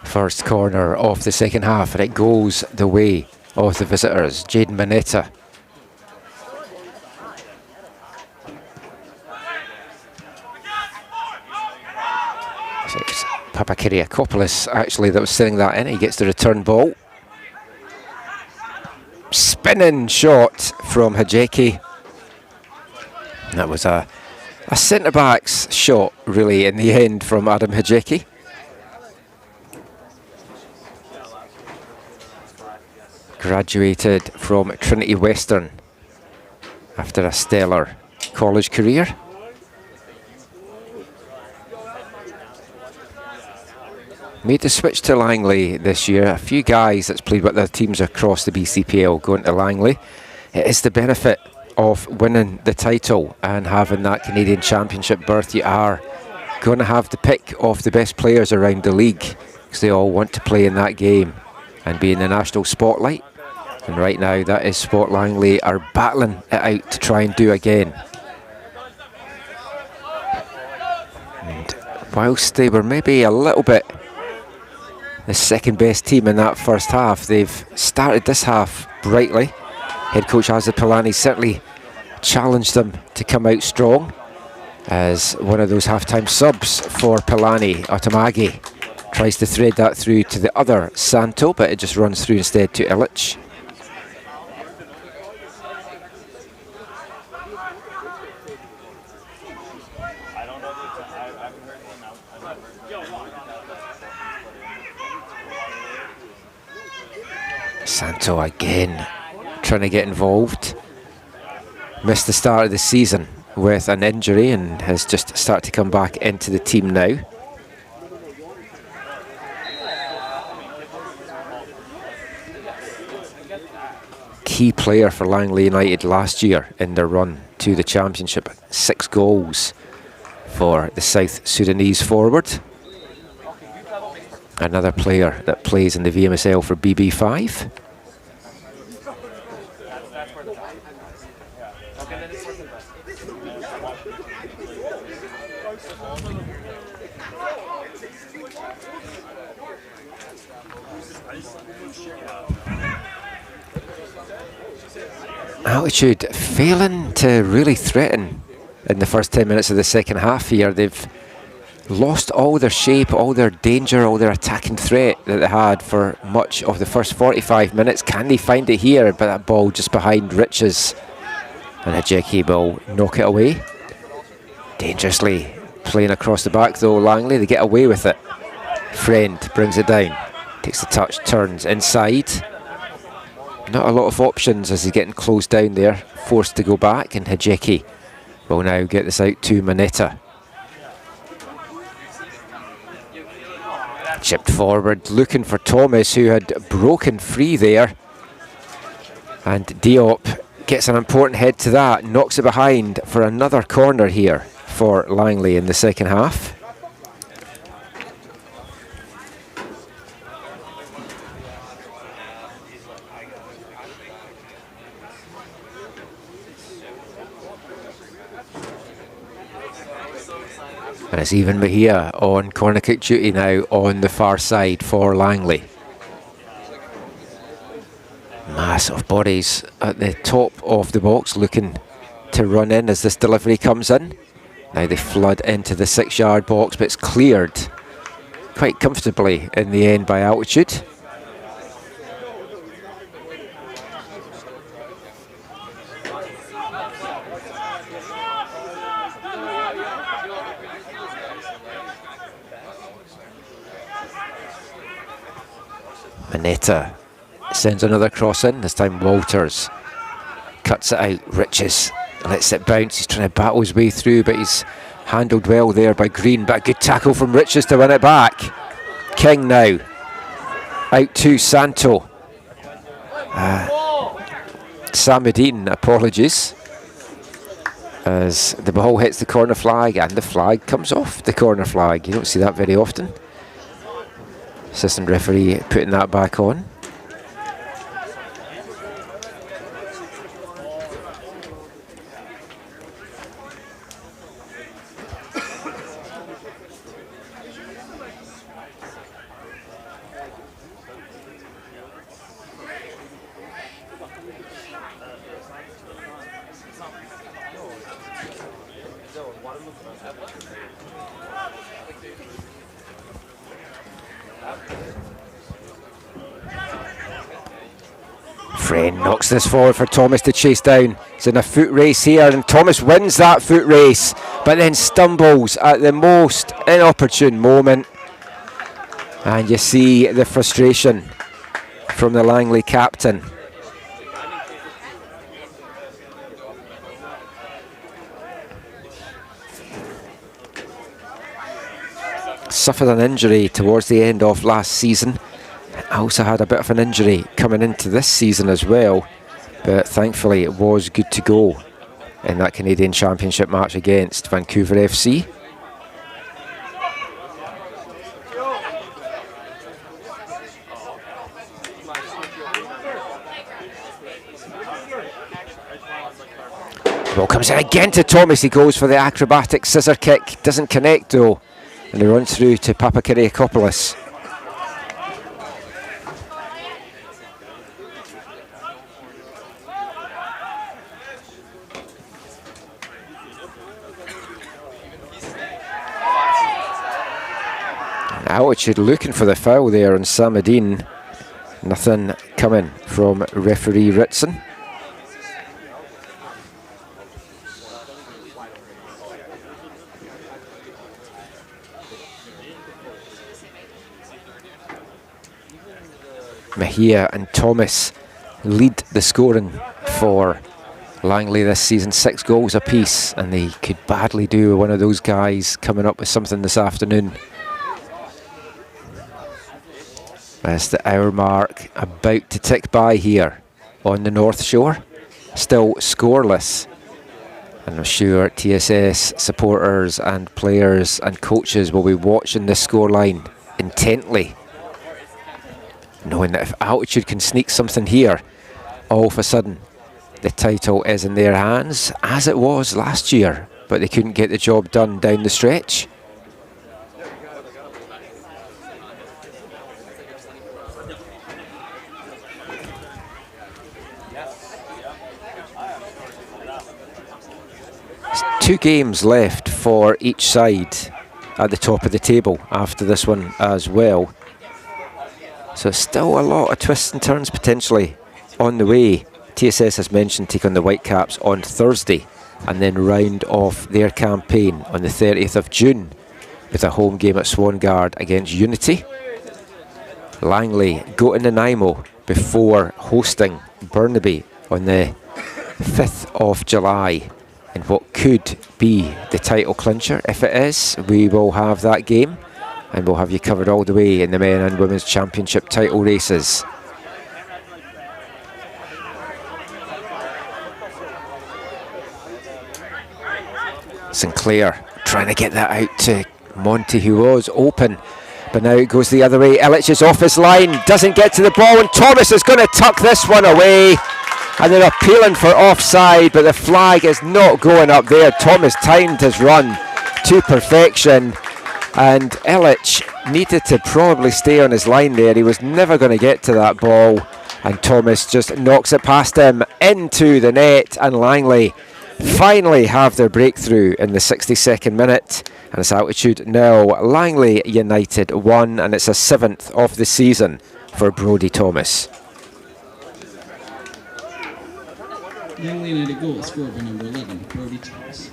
First corner of the second half, and it goes the way of the visitors. Jaden Manetta. It's Papakyriakopoulos actually that was sending that in. He gets the return ball. Spinning shot from Hajeki. That was a centre-back's shot really in the end from Adam Hajeki. Graduated from Trinity Western after a stellar college career. Made the switch to Langley this year. A few guys that's played with their teams across the BCPL going to Langley. It is the benefit of winning the title and having that Canadian Championship berth, you are going to have the pick of the best players around the league, because they all want to play in that game and be in the national spotlight. And right now, that is what Langley are battling it out to try and do again. And whilst they were maybe a little bit the second best team in that first half, they've started this half brightly. Head coach Azza Pilani certainly challenged them to come out strong, as one of those halftime subs for Pilani, Otamagi, tries to thread that through to the other Santo, but it just runs through instead to Illich. Santo again trying to get involved. Missed the start of the season with an injury and has just started to come back into the team now. Key player for Langley United last year in their run to the championship. 6 goals for the South Sudanese forward. Another player that plays in the VMSL for BB5. Altitude failing to really threaten in the first 10 minutes of the second half here. They've lost all their shape, all their danger, all their attacking threat that they had for much of the first 45 minutes. Can they find it here? But that ball just behind Riches, and Hajeki will knock it away. Dangerously playing across the back though, Langley. They get away with it. Friend brings it down, takes the touch, turns inside. Not a lot of options as he's getting closed down there, forced to go back, and Hajeki will now get this out to Manetta. Chipped forward, looking for Thomas, who had broken free there. And Diop gets an important head to that, knocks it behind for another corner here for Langley in the second half. And it's even Mejia on corner kick duty now on the far side for Langley. Mass of bodies at the top of the box looking to run in as this delivery comes in. Now they flood into the 6-yard box, but it's cleared quite comfortably in the end by Altitude. Manetta sends another cross in, this time Walters cuts it out. Riches lets it bounce, he's trying to battle his way through, but he's handled well there by Green, but a good tackle from Riches to win it back. King now out to Santo. Samudine, apologies, as the ball hits the corner flag and the flag comes off the corner flag. You don't see that very often. Assistant referee putting that back on. Friend knocks this forward for Thomas to chase down. It's in a foot race here, and Thomas wins that foot race, but then stumbles at the most inopportune moment. And you see the frustration from the Langley captain. Suffered an injury towards the end of last season. Also had a bit of an injury coming into this season as well, but thankfully it was good to go in that Canadian Championship match against Vancouver FC. Ball comes in again to Thomas. He goes for the acrobatic scissor kick. Doesn't connect though. And he runs through to Papakiriakopoulos. Altitude looking for the foul there on Samadine. Nothing coming from referee Ritson. Mejia and Thomas lead the scoring for Langley this season, 6 goals apiece, and they could badly do with one of those guys coming up with something this afternoon. That's the hour mark about to tick by here on the North Shore. Still scoreless. And I'm sure TSS supporters and players and coaches will be watching this scoreline intently, knowing that if Altitude can sneak something here, all of a sudden the title is in their hands, as it was last year, but they couldn't get the job done down the stretch. There's 2 games left for each side at the top of the table after this one as well. So still a lot of twists and turns potentially on the way. TSS, as mentioned, take on the Whitecaps on Thursday and then round off their campaign on the 30th of June with a home game at Swangard against Unity. Langley go to Nanaimo before hosting Burnaby on the 5th of July in what could be the title clincher. If it is, we will have that game and we'll have you covered all the way in the men and women's championship title races. Sinclair trying to get that out to Monty, who was open, but now it goes the other way. Illich is off his line, doesn't get to the ball, and Thomas is going to tuck this one away, and they're appealing for offside, but the flag is not going up there. Thomas timed his run to perfection, and Illich needed to probably stay on his line there. He was never going to get to that ball, and Thomas just knocks it past him into the net, and Langley finally have their breakthrough in the 62nd minute, and it's Altitude 0, Langley United 1, and it's a 7th of the season for Brodie Thomas. Langley United goal scored by number 11, Brodie Thomas.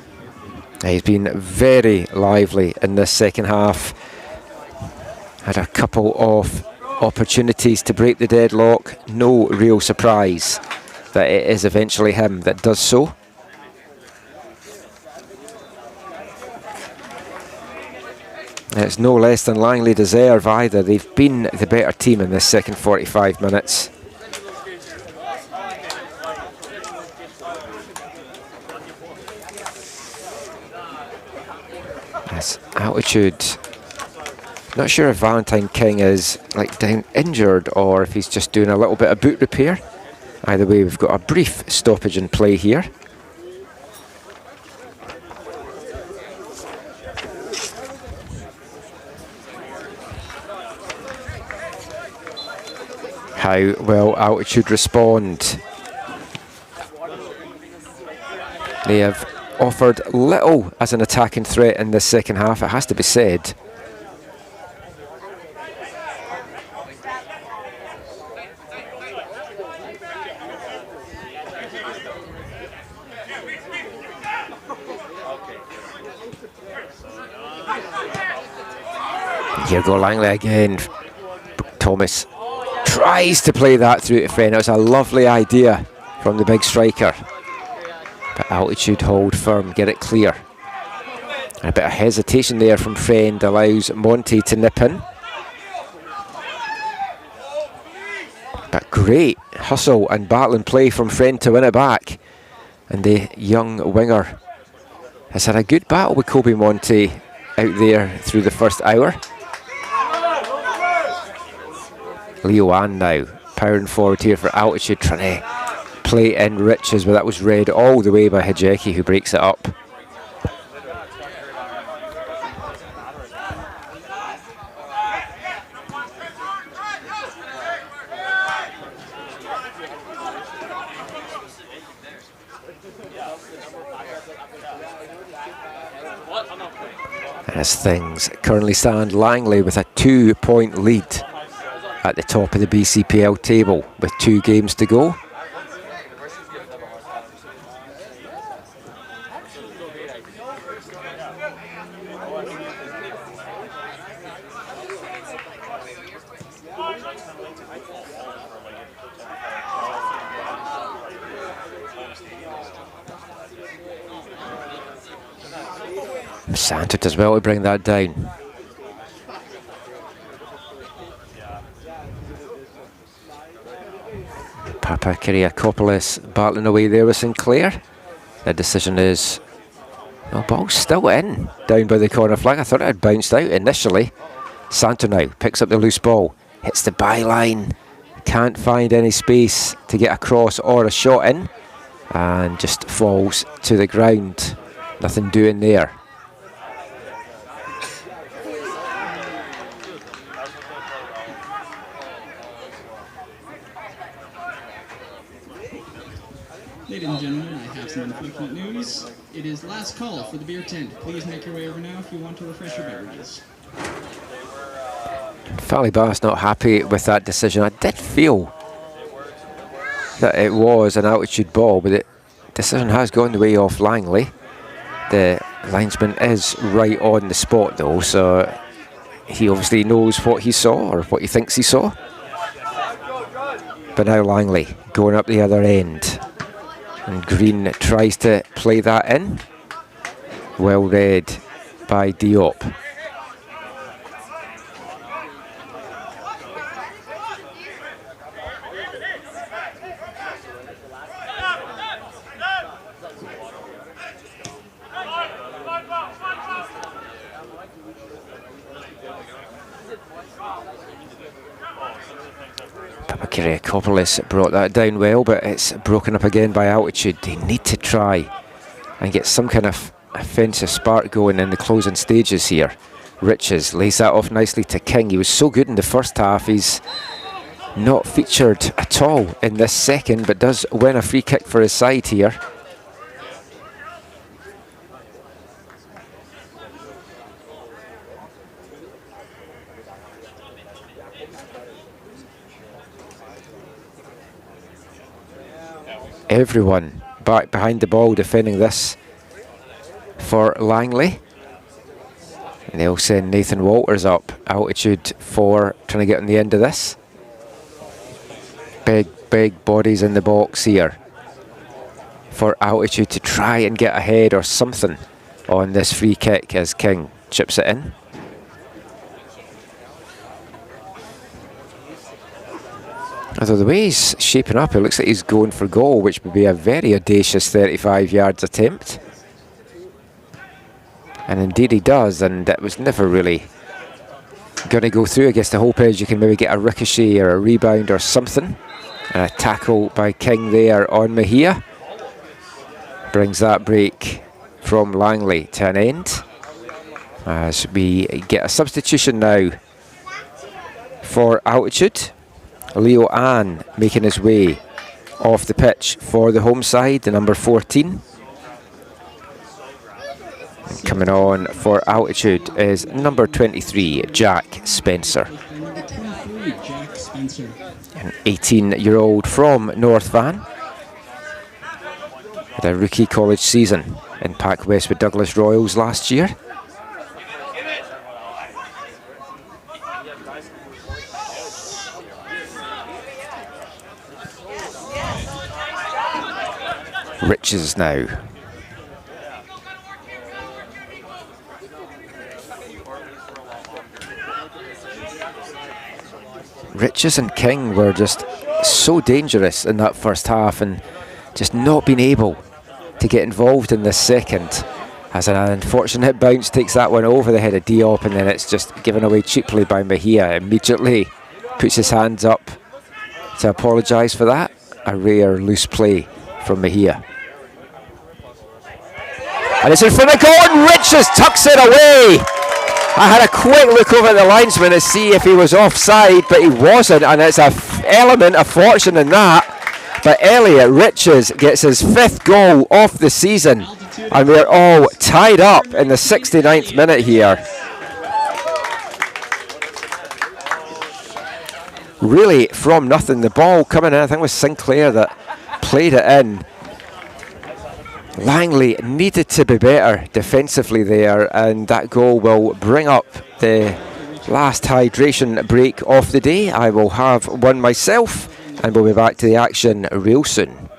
He's been very lively in this second half. Had a couple of opportunities to break the deadlock. No real surprise that it is eventually him that does so. It's no less than Langley deserve either. They've been the better team in this second 45 minutes. As Altitude, not sure if Valentine King is like down injured or if he's just doing a little bit of boot repair. Either way, we've got a brief stoppage in play here. How will Altitude respond? They have offered little as an attacking threat in this second half, it has to be said. Here go Langley again. Thomas tries to play that through to Friend. It was a lovely idea from the big striker. But Altitude hold firm, get it clear. And a bit of hesitation there from Friend allows Monty to nip in. But great hustle and battling play from Friend to win it back. And the young winger has had a good battle with Kobe Monte out there through the first hour. Leo Ann now powering forward here for Altitude, trying to play in Riches, but that was read all the way by Hajeki, who breaks it up. As things currently stand, Langley with a 2-point lead at the top of the BCPL table with 2 games to go. Santa does well to bring that down. Papa Kyriakopoulos battling away there with Sinclair. The decision is, oh, ball's still in, down by the corner flag. I thought it had bounced out initially. Santa now picks up the loose ball, hits the byline, can't find any space to get a cross or a shot in, and just falls to the ground. Nothing doing there. Ladies and gentlemen, I have some unfortunate news. It is last call for the beer tent. Please make your way over now if you want to refresh your beverages. Fally Bass not happy with that decision. I did feel that it was an Altitude ball, but the decision has gone the way of Langley. The linesman is right on the spot though, so he obviously knows what he saw, or what he thinks he saw. But now Langley going up the other end. And Green tries to play that in. Well read by Diop. Kyriakopoulos brought that down well, but it's broken up again by Altitude. They need to try and get some kind of offensive spark going in the closing stages here. Riches lays that off nicely to King. He was so good in the first half. He's not featured at all in this second, but does win a free kick for his side here. Everyone back behind the ball defending this for Langley. And they'll send Nathan Walters up. Altitude 4 trying to get on the end of this. Big bodies in the box here for Altitude to try and get ahead or something on this free kick as King chips it in. Although the way he's shaping up, it looks like he's going for goal, which would be a very audacious 35 yards attempt. And indeed he does, and it was never really going to go through. I guess the hope is you can maybe get a ricochet or a rebound or something. And a tackle by King there on Mejia brings that break from Langley to an end, as we get a substitution now for Altitude. Leo Ann making his way off the pitch for the home side, the number 14. And coming on for Altitude is number 23, Jack Spencer. Number 23, Jack Spencer. An 18-year-old from North Van. Had a rookie college season in Pac West with Douglas Royals last year. Riches now. Riches and King were just so dangerous in that first half, and just not being able to get involved in this second. As an unfortunate bounce takes that one over the head of Diop, and then it's just given away cheaply by Mejia. Immediately puts his hands up to apologise for that. A rare loose play from Mejia. And it's in front of goal, and Riches tucks it away. I had a quick look over at the linesman to see if he was offside, but he wasn't, and it's an element of fortune in that. But Elliot Riches gets his 5th goal of the season, and we're all tied up in the 69th minute here. Really from nothing, the ball coming in, I think it was Sinclair that played it in. Langley needed to be better defensively there, and that goal will bring up the last hydration break of the day. I will have one myself, and we'll be back to the action real soon.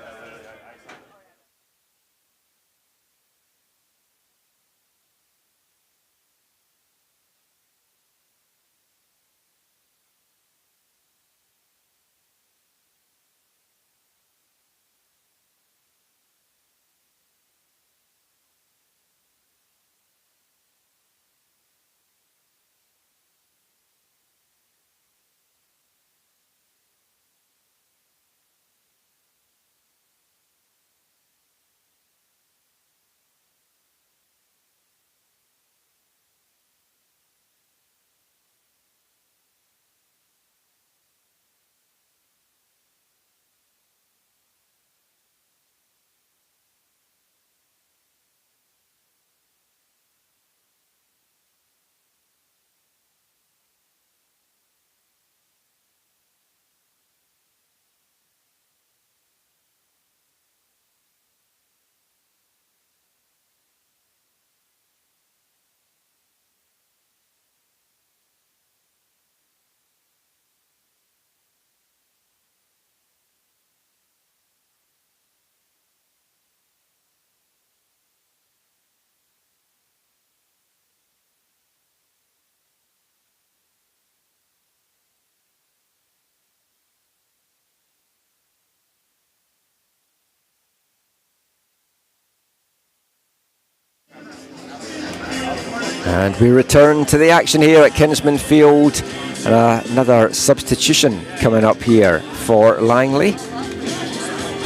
And we return to the action here at Kinsman Field. Another substitution coming up here for Langley.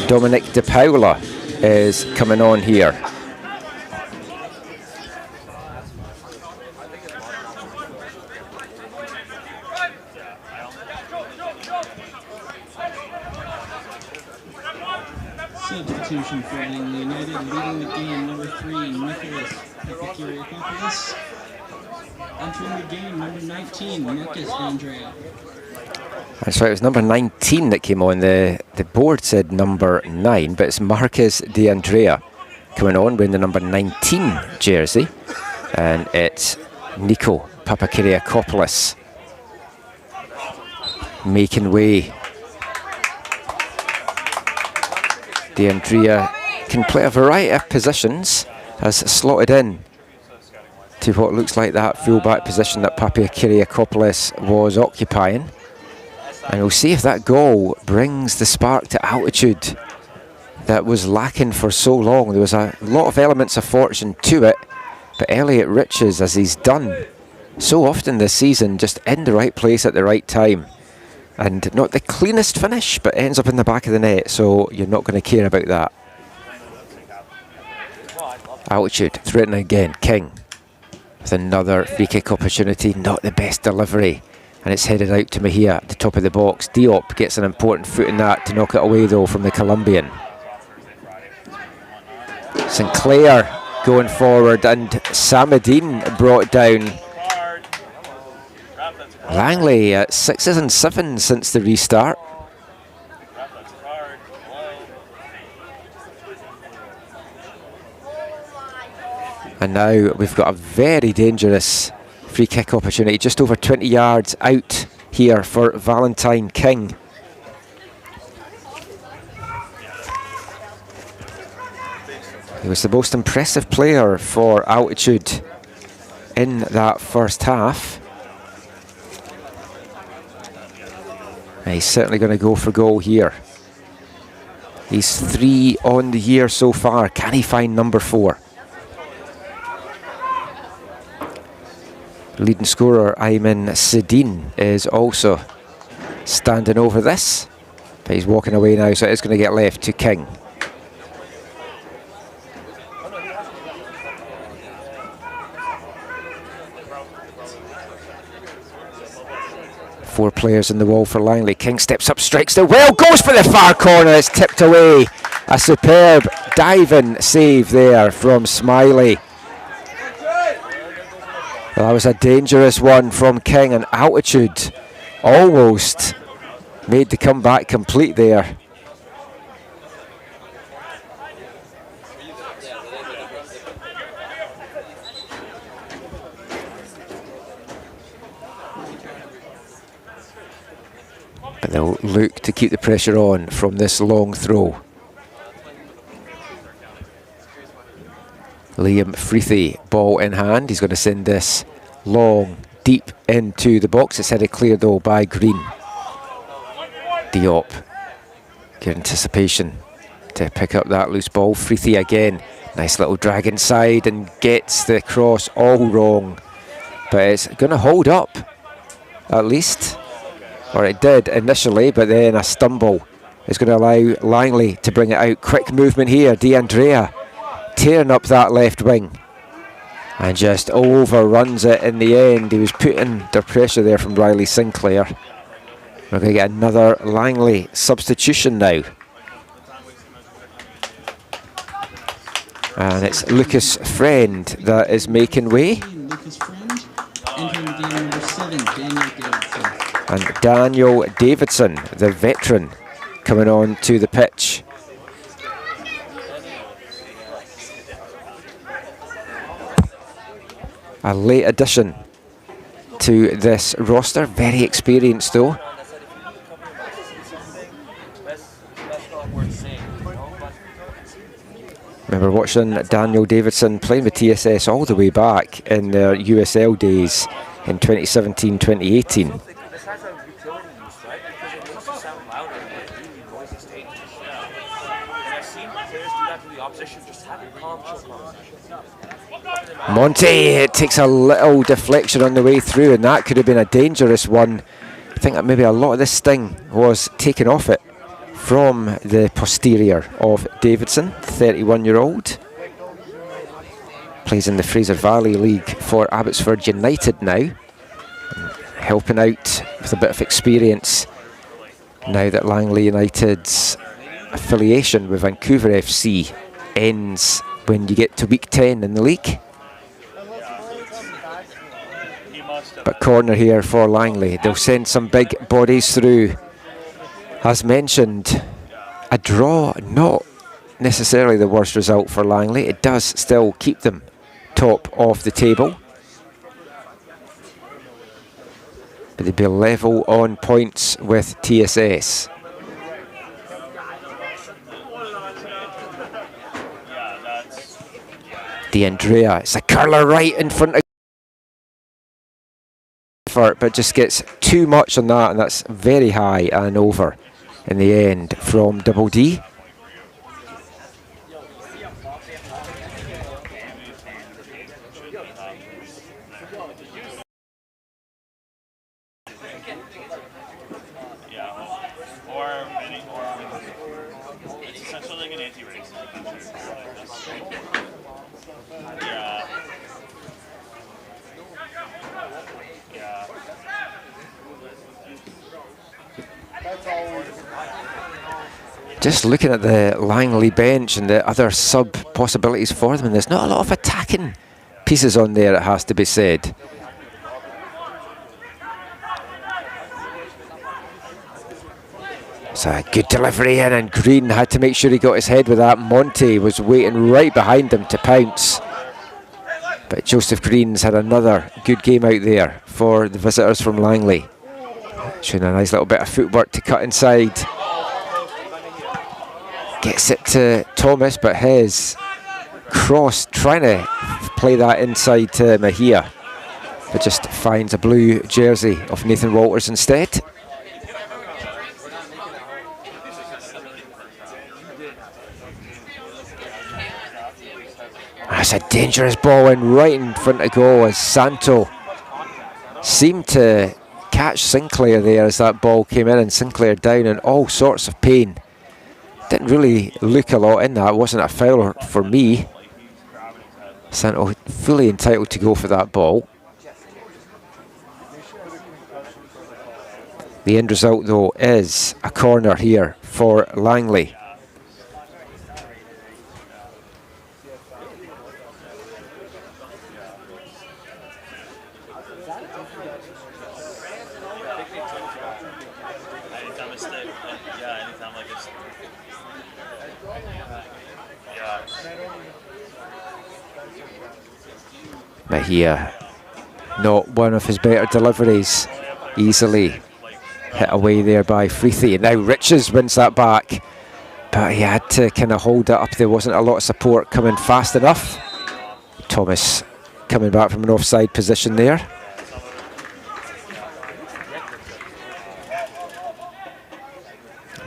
Dominic De Paula is coming on here. Substitution for Langley United, leading the game, number 3, Nicholas Papakiriakopoulos. Entering the game, number 19, Marcus Andrea. That's right, it was number 19 that came on. The board said number 9, but it's Marcus De Andrea coming on wearing the number 19 jersey. And it's Nico Papakiriakopoulos making way. De Andrea can play a variety of positions, has slotted in to what looks like that full-back position that Papakiriakopoulos was occupying. And we'll see if that goal brings the spark to altitude that was lacking for so long. There was a lot of elements of fortune to it, but Elliot Riches, as he's done so often this season, just in the right place at the right time. And not the cleanest finish, but ends up in the back of the net, so you're not going to care about that. Altitude, threatening again, King with another free kick opportunity, not the best delivery. And it's headed out to Mejia at the top of the box. Diop gets an important foot in that to knock it away though from the Colombian. Sinclair going forward, and Samadine brought down. Langley at 6s and 7s since the restart. And now we've got a very dangerous free kick opportunity, just over 20 yards out here for Valentine King. He was the most impressive player for Altitude in that first half. And he's certainly going to go for goal here. He's 3 on the year so far. Can he find number 4? Leading scorer Ayman Sedin is also standing over this, but he's walking away now, so it's going to get left to King. Four players in the wall for Langley. King steps up, strikes the well, goes for the far corner. It's tipped away. A superb diving save there from Smiley. Well, that was a dangerous one from King, and Altitude almost made the comeback complete there. But they'll look to keep the pressure on from this long throw. Liam Freethy, ball in hand. He's going to send this long, deep into the box. It's headed clear though by Green. Diop, good anticipation to pick up that loose ball. Freethy again, nice little drag inside and gets the cross all wrong. But it's going to hold up, at least. Or it did initially, but then a stumble is going to allow Langley to bring it out. Quick movement here, DeAndrea tearing up that left wing and just overruns it in the end. He was put under pressure there from Riley Sinclair. We're going to get another Langley substitution now. And it's Lucas Friend that is making way. Lucas Friend, entering the game number 7, Daniel Davidson. And Daniel Davidson, the veteran, coming on to the pitch. A late addition to this roster, very experienced though. Remember watching Daniel Davidson playing with TSS all the way back in their USL days in 2017-2018. Monty, it takes a little deflection on the way through, and that could have been a dangerous one. I think that maybe a lot of this sting was taken off it from the posterior of Davidson, 31-year-old. Plays in the Fraser Valley League for Abbotsford United now, helping out with a bit of experience now that Langley United's affiliation with Vancouver FC ends when you get to week 10 in the league. But corner here for Langley. They'll send some big bodies through. As mentioned, a draw, not necessarily the worst result for Langley. It does still keep them top of the table. But they'd be level on points with TSS. DeAndrea, it's a curler right in front of, but just gets too much on that, and that's very high and over in the end from Double D. It's essentially like an anti-race. Just looking at the Langley bench and the other sub possibilities for them, and there's not a lot of attacking pieces on there, it has to be said. It's a good delivery in, and Green had to make sure he got his head with that. Monty was waiting right behind him to pounce. But Joseph Green's had another good game out there for the visitors from Langley. Showing a nice little bit of footwork to cut inside. Gets it to Thomas, but his cross trying to play that inside to Mejia, but just finds a blue jersey of Nathan Walters instead. That's a dangerous ball in right in front of goal as Santo seemed to catch Sinclair there as that ball came in, and Sinclair down in all sorts of pain. Didn't really look a lot in that. It wasn't a foul for me. Santo fully entitled to go for that ball. The end result though is a corner here for Langley. Mahia, not one of his better deliveries, easily hit away there by Freethy. And now Riches wins that back, but he had to kind of hold it up. There wasn't a lot of support coming fast enough. Thomas coming back from an offside position there.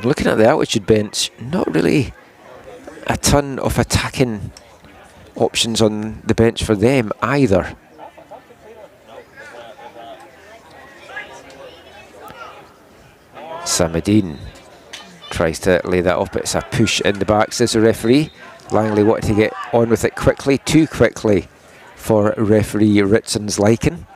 Looking at the Altitude bench, not really a ton of attacking options on the bench for them either. Samadine tries to lay that up, but it's a push in the back, says the referee. Langley wanted to get on with it quickly, too quickly for referee Ritson's liking.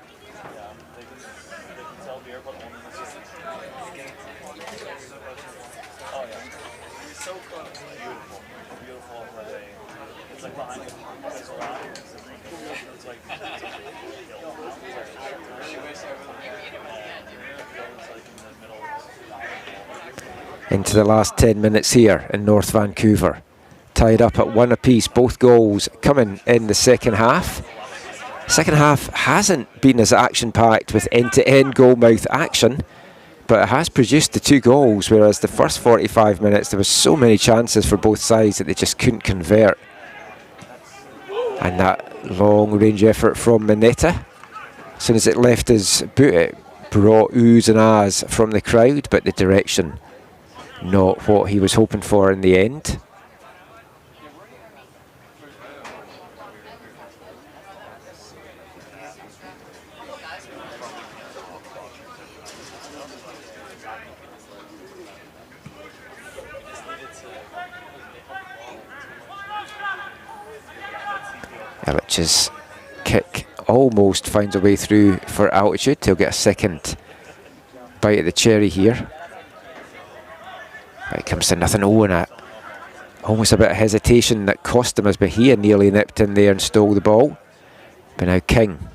Into the last 10 minutes here in North Vancouver. Tied up at 1 apiece, both goals coming in the second half. Second half hasn't been as action-packed with end-to-end goal-mouth action, but it has produced the 2 goals, whereas the first 45 minutes there was so many chances for both sides that they just couldn't convert. And that long-range effort from Mineta, as soon as it left his boot, it brought oohs and ahs from the crowd, but the direction not what he was hoping for in the end. Illich's kick almost finds a way through for Altitude. He'll get a second bite at the cherry here. It comes to nothing. Owen at almost a bit of hesitation that cost him as Bahia nearly nipped in there and stole the ball. But now King.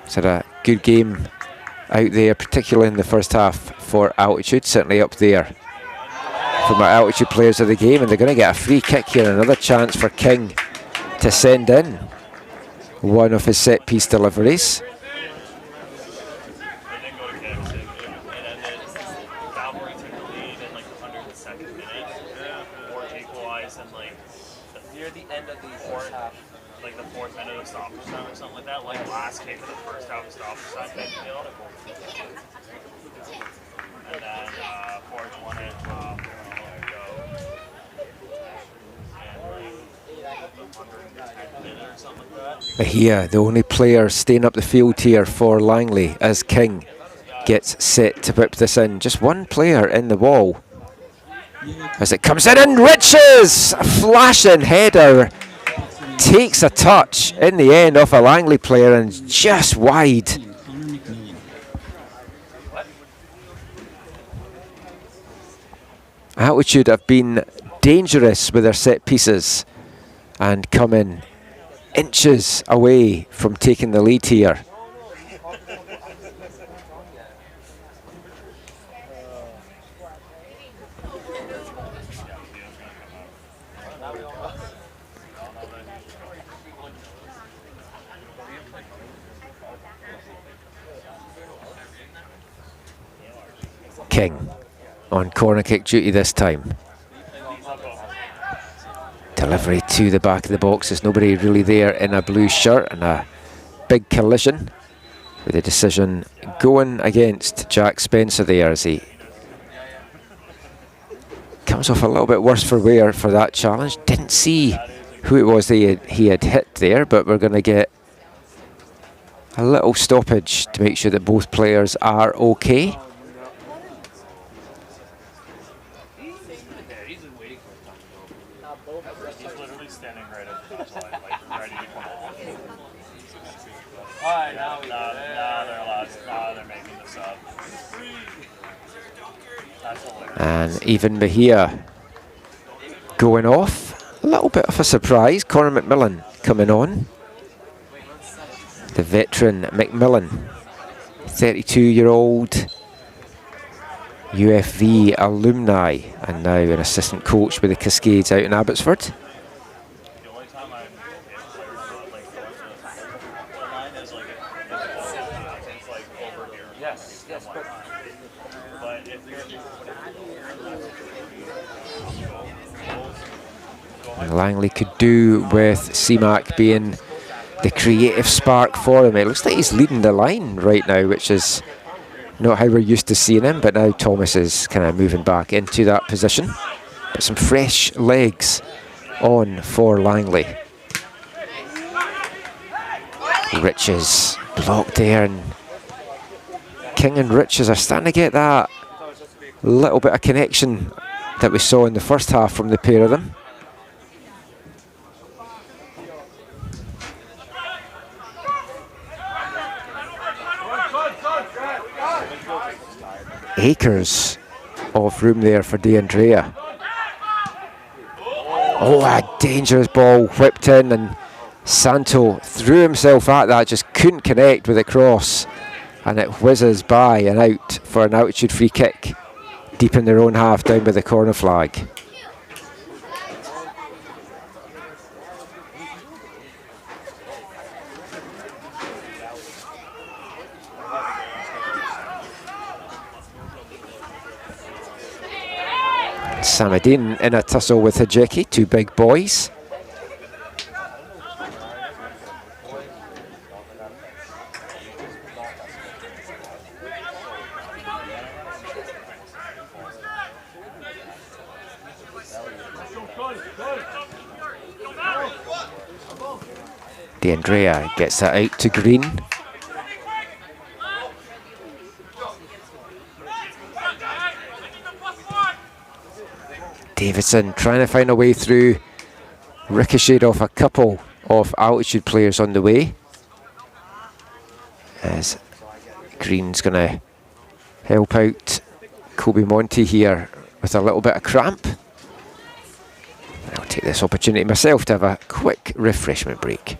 He's had a good game out there, particularly in the first half for Altitude, certainly up there from our Altitude players of the game, and they're going to get a free kick here. Another chance for King to send in one of his set piece deliveries. Here, the only player staying up the field here for Langley as King gets set to whip this in. Just one player in the wall as it comes in, and Riches, a flashing header, takes a touch in the end off a Langley player and just wide. Altitude have been dangerous with their set pieces and come in inches away from taking the lead here. King on corner kick duty this time. Delivery to the back of the box. There's nobody really there in a blue shirt, and a big collision with the decision going against Jack Spencer there as he comes off a little bit worse for wear for that challenge. Didn't see who it was that he had hit there, but we're going to get a little stoppage to make sure that both players are okay. He's literally standing right at the touch line, like ready to come off. Alright, now we They're allowed. They're making this up. That's hilarious. And even Mejia going off. A little bit of a surprise. Conor McMillan coming on. The veteran McMillan, 32-year-old UFV alumni, and now an assistant coach with the Cascades out in Abbotsford. The only time I've hit players like going to the line is like if it's like over here. Yes, But if you're And Langley could do with CMAC being the creative spark for him. It looks like he's leading the line right now, which is not how we're used to seeing him, but now Thomas is kind of moving back into that position. But some fresh legs on for Langley. Riches blocked there, and King and Riches are starting to get that little bit of connection that we saw in the first half from the pair of them. Acres of room there for DeAndrea. Oh, a dangerous ball whipped in, and Santo threw himself at that, just couldn't connect with the cross, and it whizzes by and out for an altitude free kick deep in their own half down by the corner flag. Samadine in a tussle with Hajeki, two big boys. DeAndrea gets that out to Green. Davidson trying to find a way through, ricocheted off a couple of altitude players on the way. As Green's going to help out Kobe Monty here with a little bit of cramp. I'll take this opportunity myself to have a quick refreshment break.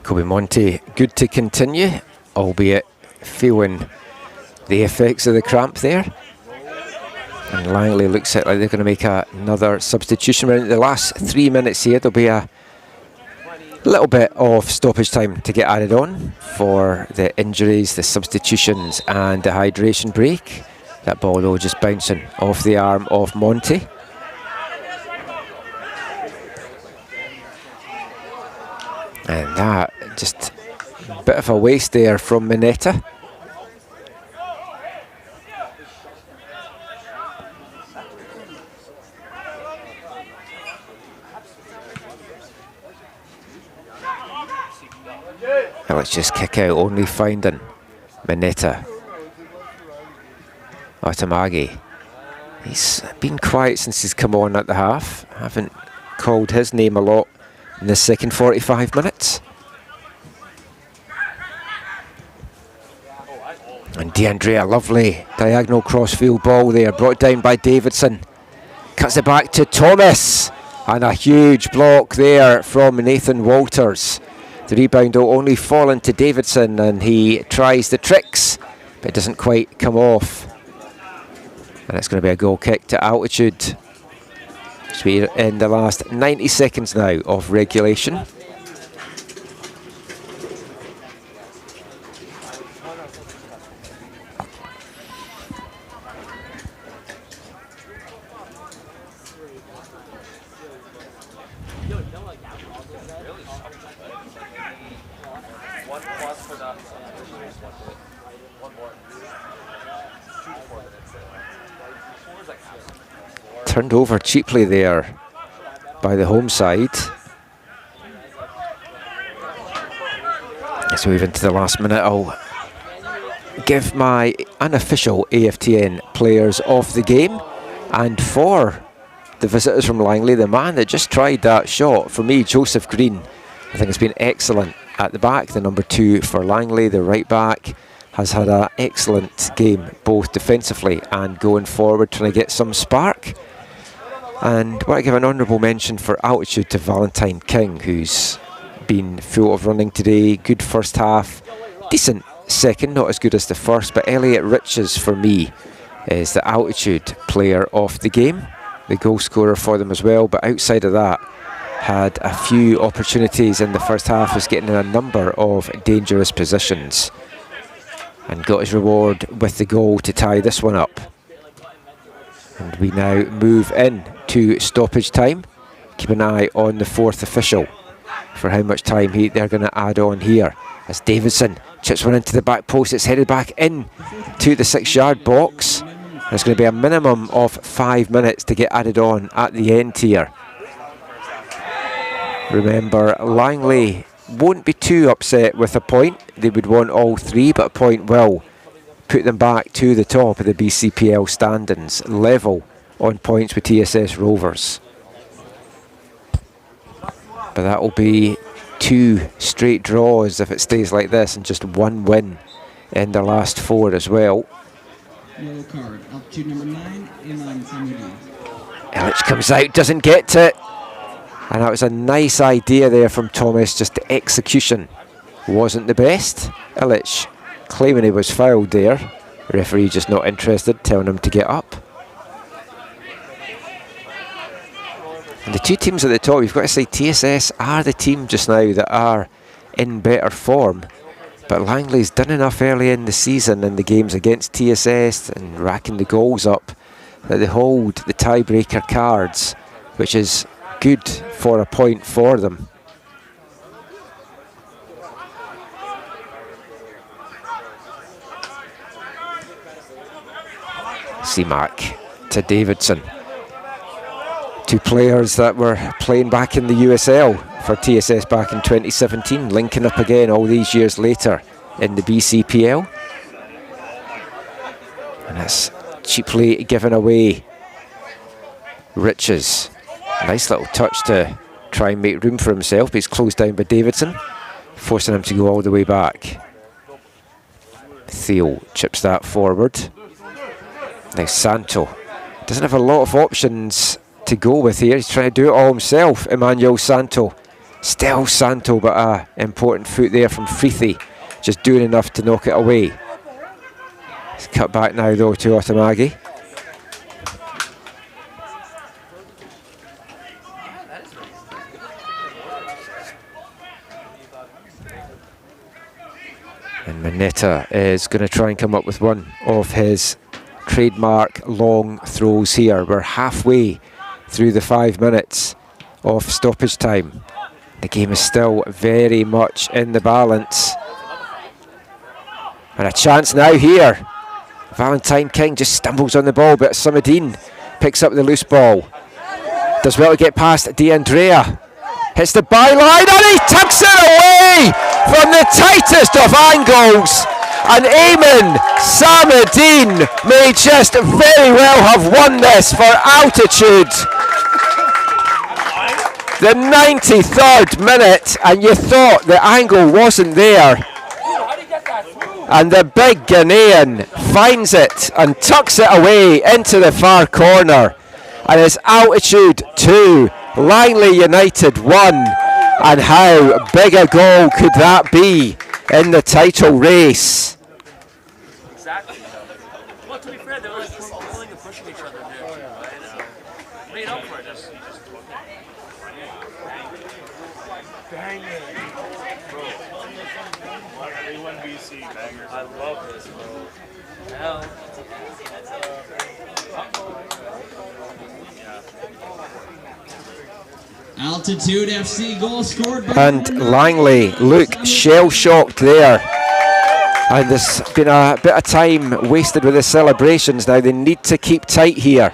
Kobe Monty, good to continue, albeit feeling the effects of the cramp there. And Langley looks like they're going to make another substitution. In the last 3 minutes here, there'll be a little bit of stoppage time to get added on for the injuries, the substitutions and the hydration break. That ball though just bouncing off the arm of Monty. And that, just a bit of a waste there from Mineta. Now let's just kick out, only finding Mineta. Otamagi. He's been quiet since he's come on at the half. Haven't called his name a lot in the second 45 minutes. And DeAndrea, lovely diagonal crossfield ball there, brought down by Davidson. Cuts it back to Thomas, and a huge block there from Nathan Walters. The rebound will only fall into Davidson, and he tries the tricks, but it doesn't quite come off. And it's going to be a goal kick to altitude. So we're in the last 90 seconds now of regulation. Turned over cheaply there by the home side. Let's move into the last minute. I'll give my unofficial AFTN players of the game, and for the visitors from Langley, the man that just tried that shot, for me, Joseph Green, I think has been excellent at the back. The number 2 for Langley, the right back, has had an excellent game both defensively and going forward, trying to get some spark. And I want to give an honourable mention for altitude to Valentine King, who's been full of running today. Good first half, decent second, not as good as the first, but Elliot Riches for me is the altitude player of the game, the goal scorer for them as well. But outside of that, had a few opportunities in the first half, was getting in a number of dangerous positions and got his reward with the goal to tie this one up. And we now move in to stoppage time. Keep an eye on the 4th official for how much time they're going to add on here. As Davidson chips one into the back post, it's headed back in to the 6-yard box. There's going to be a minimum of 5 minutes to get added on at the end here. Remember, Langley won't be too upset with a point. They would want all 3, but a point will put them back to the top of the BCPL standings, level on points with TSS Rovers. But that will be 2 straight draws if it stays like this, and just 1 win in their last 4 as well. Yellow card, altitude number 9, Imran Samudi. Illich comes out, doesn't get to it. And that was a nice idea there from Thomas, just the execution wasn't the best. Illich claiming he was fouled there. The referee just not interested, telling him to get up. And the 2 teams at the top, you've got to say TSS are the team just now that are in better form. But Langley's done enough early in the season in the games against TSS and racking the goals up that they hold the tiebreaker cards, which is good for a point for them. Seamark to Davidson. 2 players that were playing back in the USL for TSS back in 2017, linking up again all these years later in the BCPL. And that's cheaply given away. Riches, nice little touch to try and make room for himself, but he's closed down by Davidson, forcing him to go all the way back. Theo chips that forward. Now Santo doesn't have a lot of options to go with here. He's trying to do it all himself, Emmanuel Santo. Still Santo, but an important foot there from Freethy, just doing enough to knock it away. It's cut back now though to Otamagi. And Mineta is going to try and come up with one of his trademark long throws here. We're halfway through the 5 minutes of stoppage time. The game is still very much in the balance. And a chance now here. Valentine King just stumbles on the ball, but Samadine picks up the loose ball. Does well to get past DeAndrea. Hits the byline and he tucks it away from the tightest of angles. And Eamon Samadine may just very well have won this for altitude. The 93rd minute, and you thought the angle wasn't there. And the big Ghanaian finds it and tucks it away into the far corner. And it's altitude 2, Langley United 1. And how big a goal could that be in the title race? Exactly. Well, to be fair, they were like pulling and pushing each other there too, right? Made up for it. Dang it. Everyone BC bangers. I love this, bro. Hell. Altitude FC goal scored by And Langley look shell-shocked there. And there's been a bit of time wasted with the celebrations. Now they need to keep tight here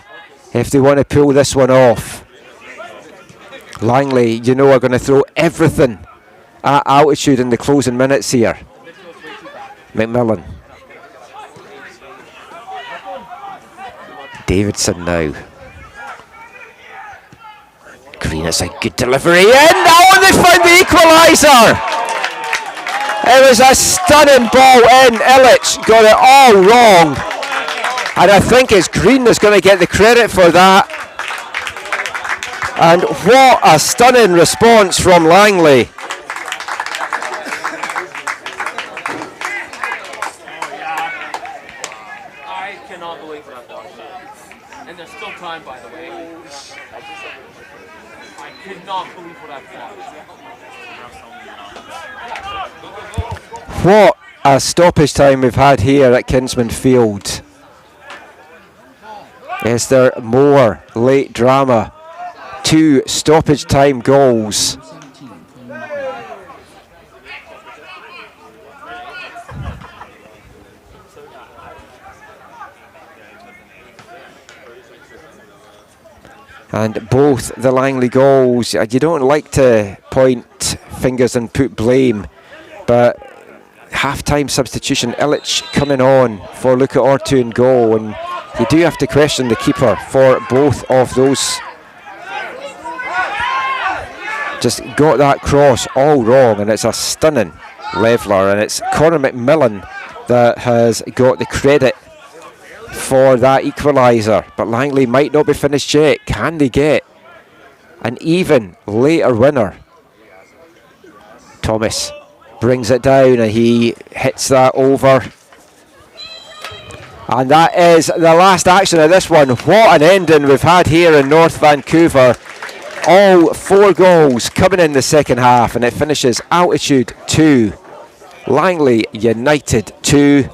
if they want to pull this one off. Langley, you know, are going to throw everything at altitude in the closing minutes here. McMillan. Davidson now. Green, it's a good delivery in. Oh, and they found the equaliser! It was a stunning ball in. Illich got it all wrong. And I think it's Green that's going to get the credit for that. And what a stunning response from Langley. I cannot believe what I've watched. And there's still time, by the way. I cannot believe what I've watched. What a stoppage time we've had here at Kinsman Field. Is there more late drama? 2 stoppage time goals. And both the Langley goals, you don't like to point fingers and put blame, but half-time substitution, Illich coming on for Luka Ortu in goal, and you do have to question the keeper for both of those. Just got that cross all wrong, and it's a stunning leveller, and it's Conor McMillan that has got the credit for that equaliser. But Langley might not be finished yet. Can they get an even later winner? Thomas brings it down and he hits that over. And that is the last action of this one. What an ending we've had here in North Vancouver. All 4 goals coming in the second half, and it finishes Altitude 2, Langley United 2.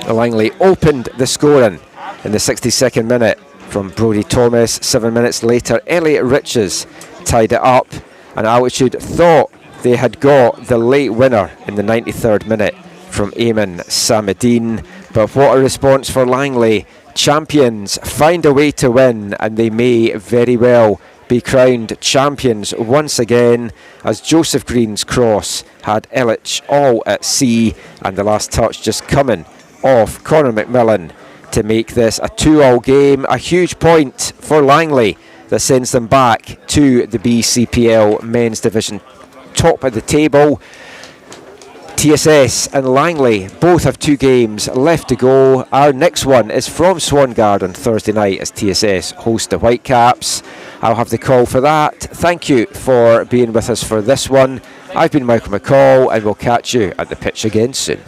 Langley opened the scoring in the 62nd minute from Brodie Thomas. 7 minutes later, Elliot Riches tied it up, and Altitude thought they had got the late winner in the 93rd minute from Eamon Samadine. But what a response for Langley. Champions find a way to win, and they may very well be crowned champions once again, as Joseph Green's cross had Illich all at sea, and the last touch just coming off Conor McMillan to make this a 2-2 game. A huge point for Langley that sends them back to the BCPL men's division, top of the table. TSS and Langley both have 2 games left to go. Our next one is from Swangard on Thursday night as TSS host the Whitecaps. I'll have the call for that. Thank you for being with us for this one. I've been Michael McCall, and we'll catch you at the pitch again soon.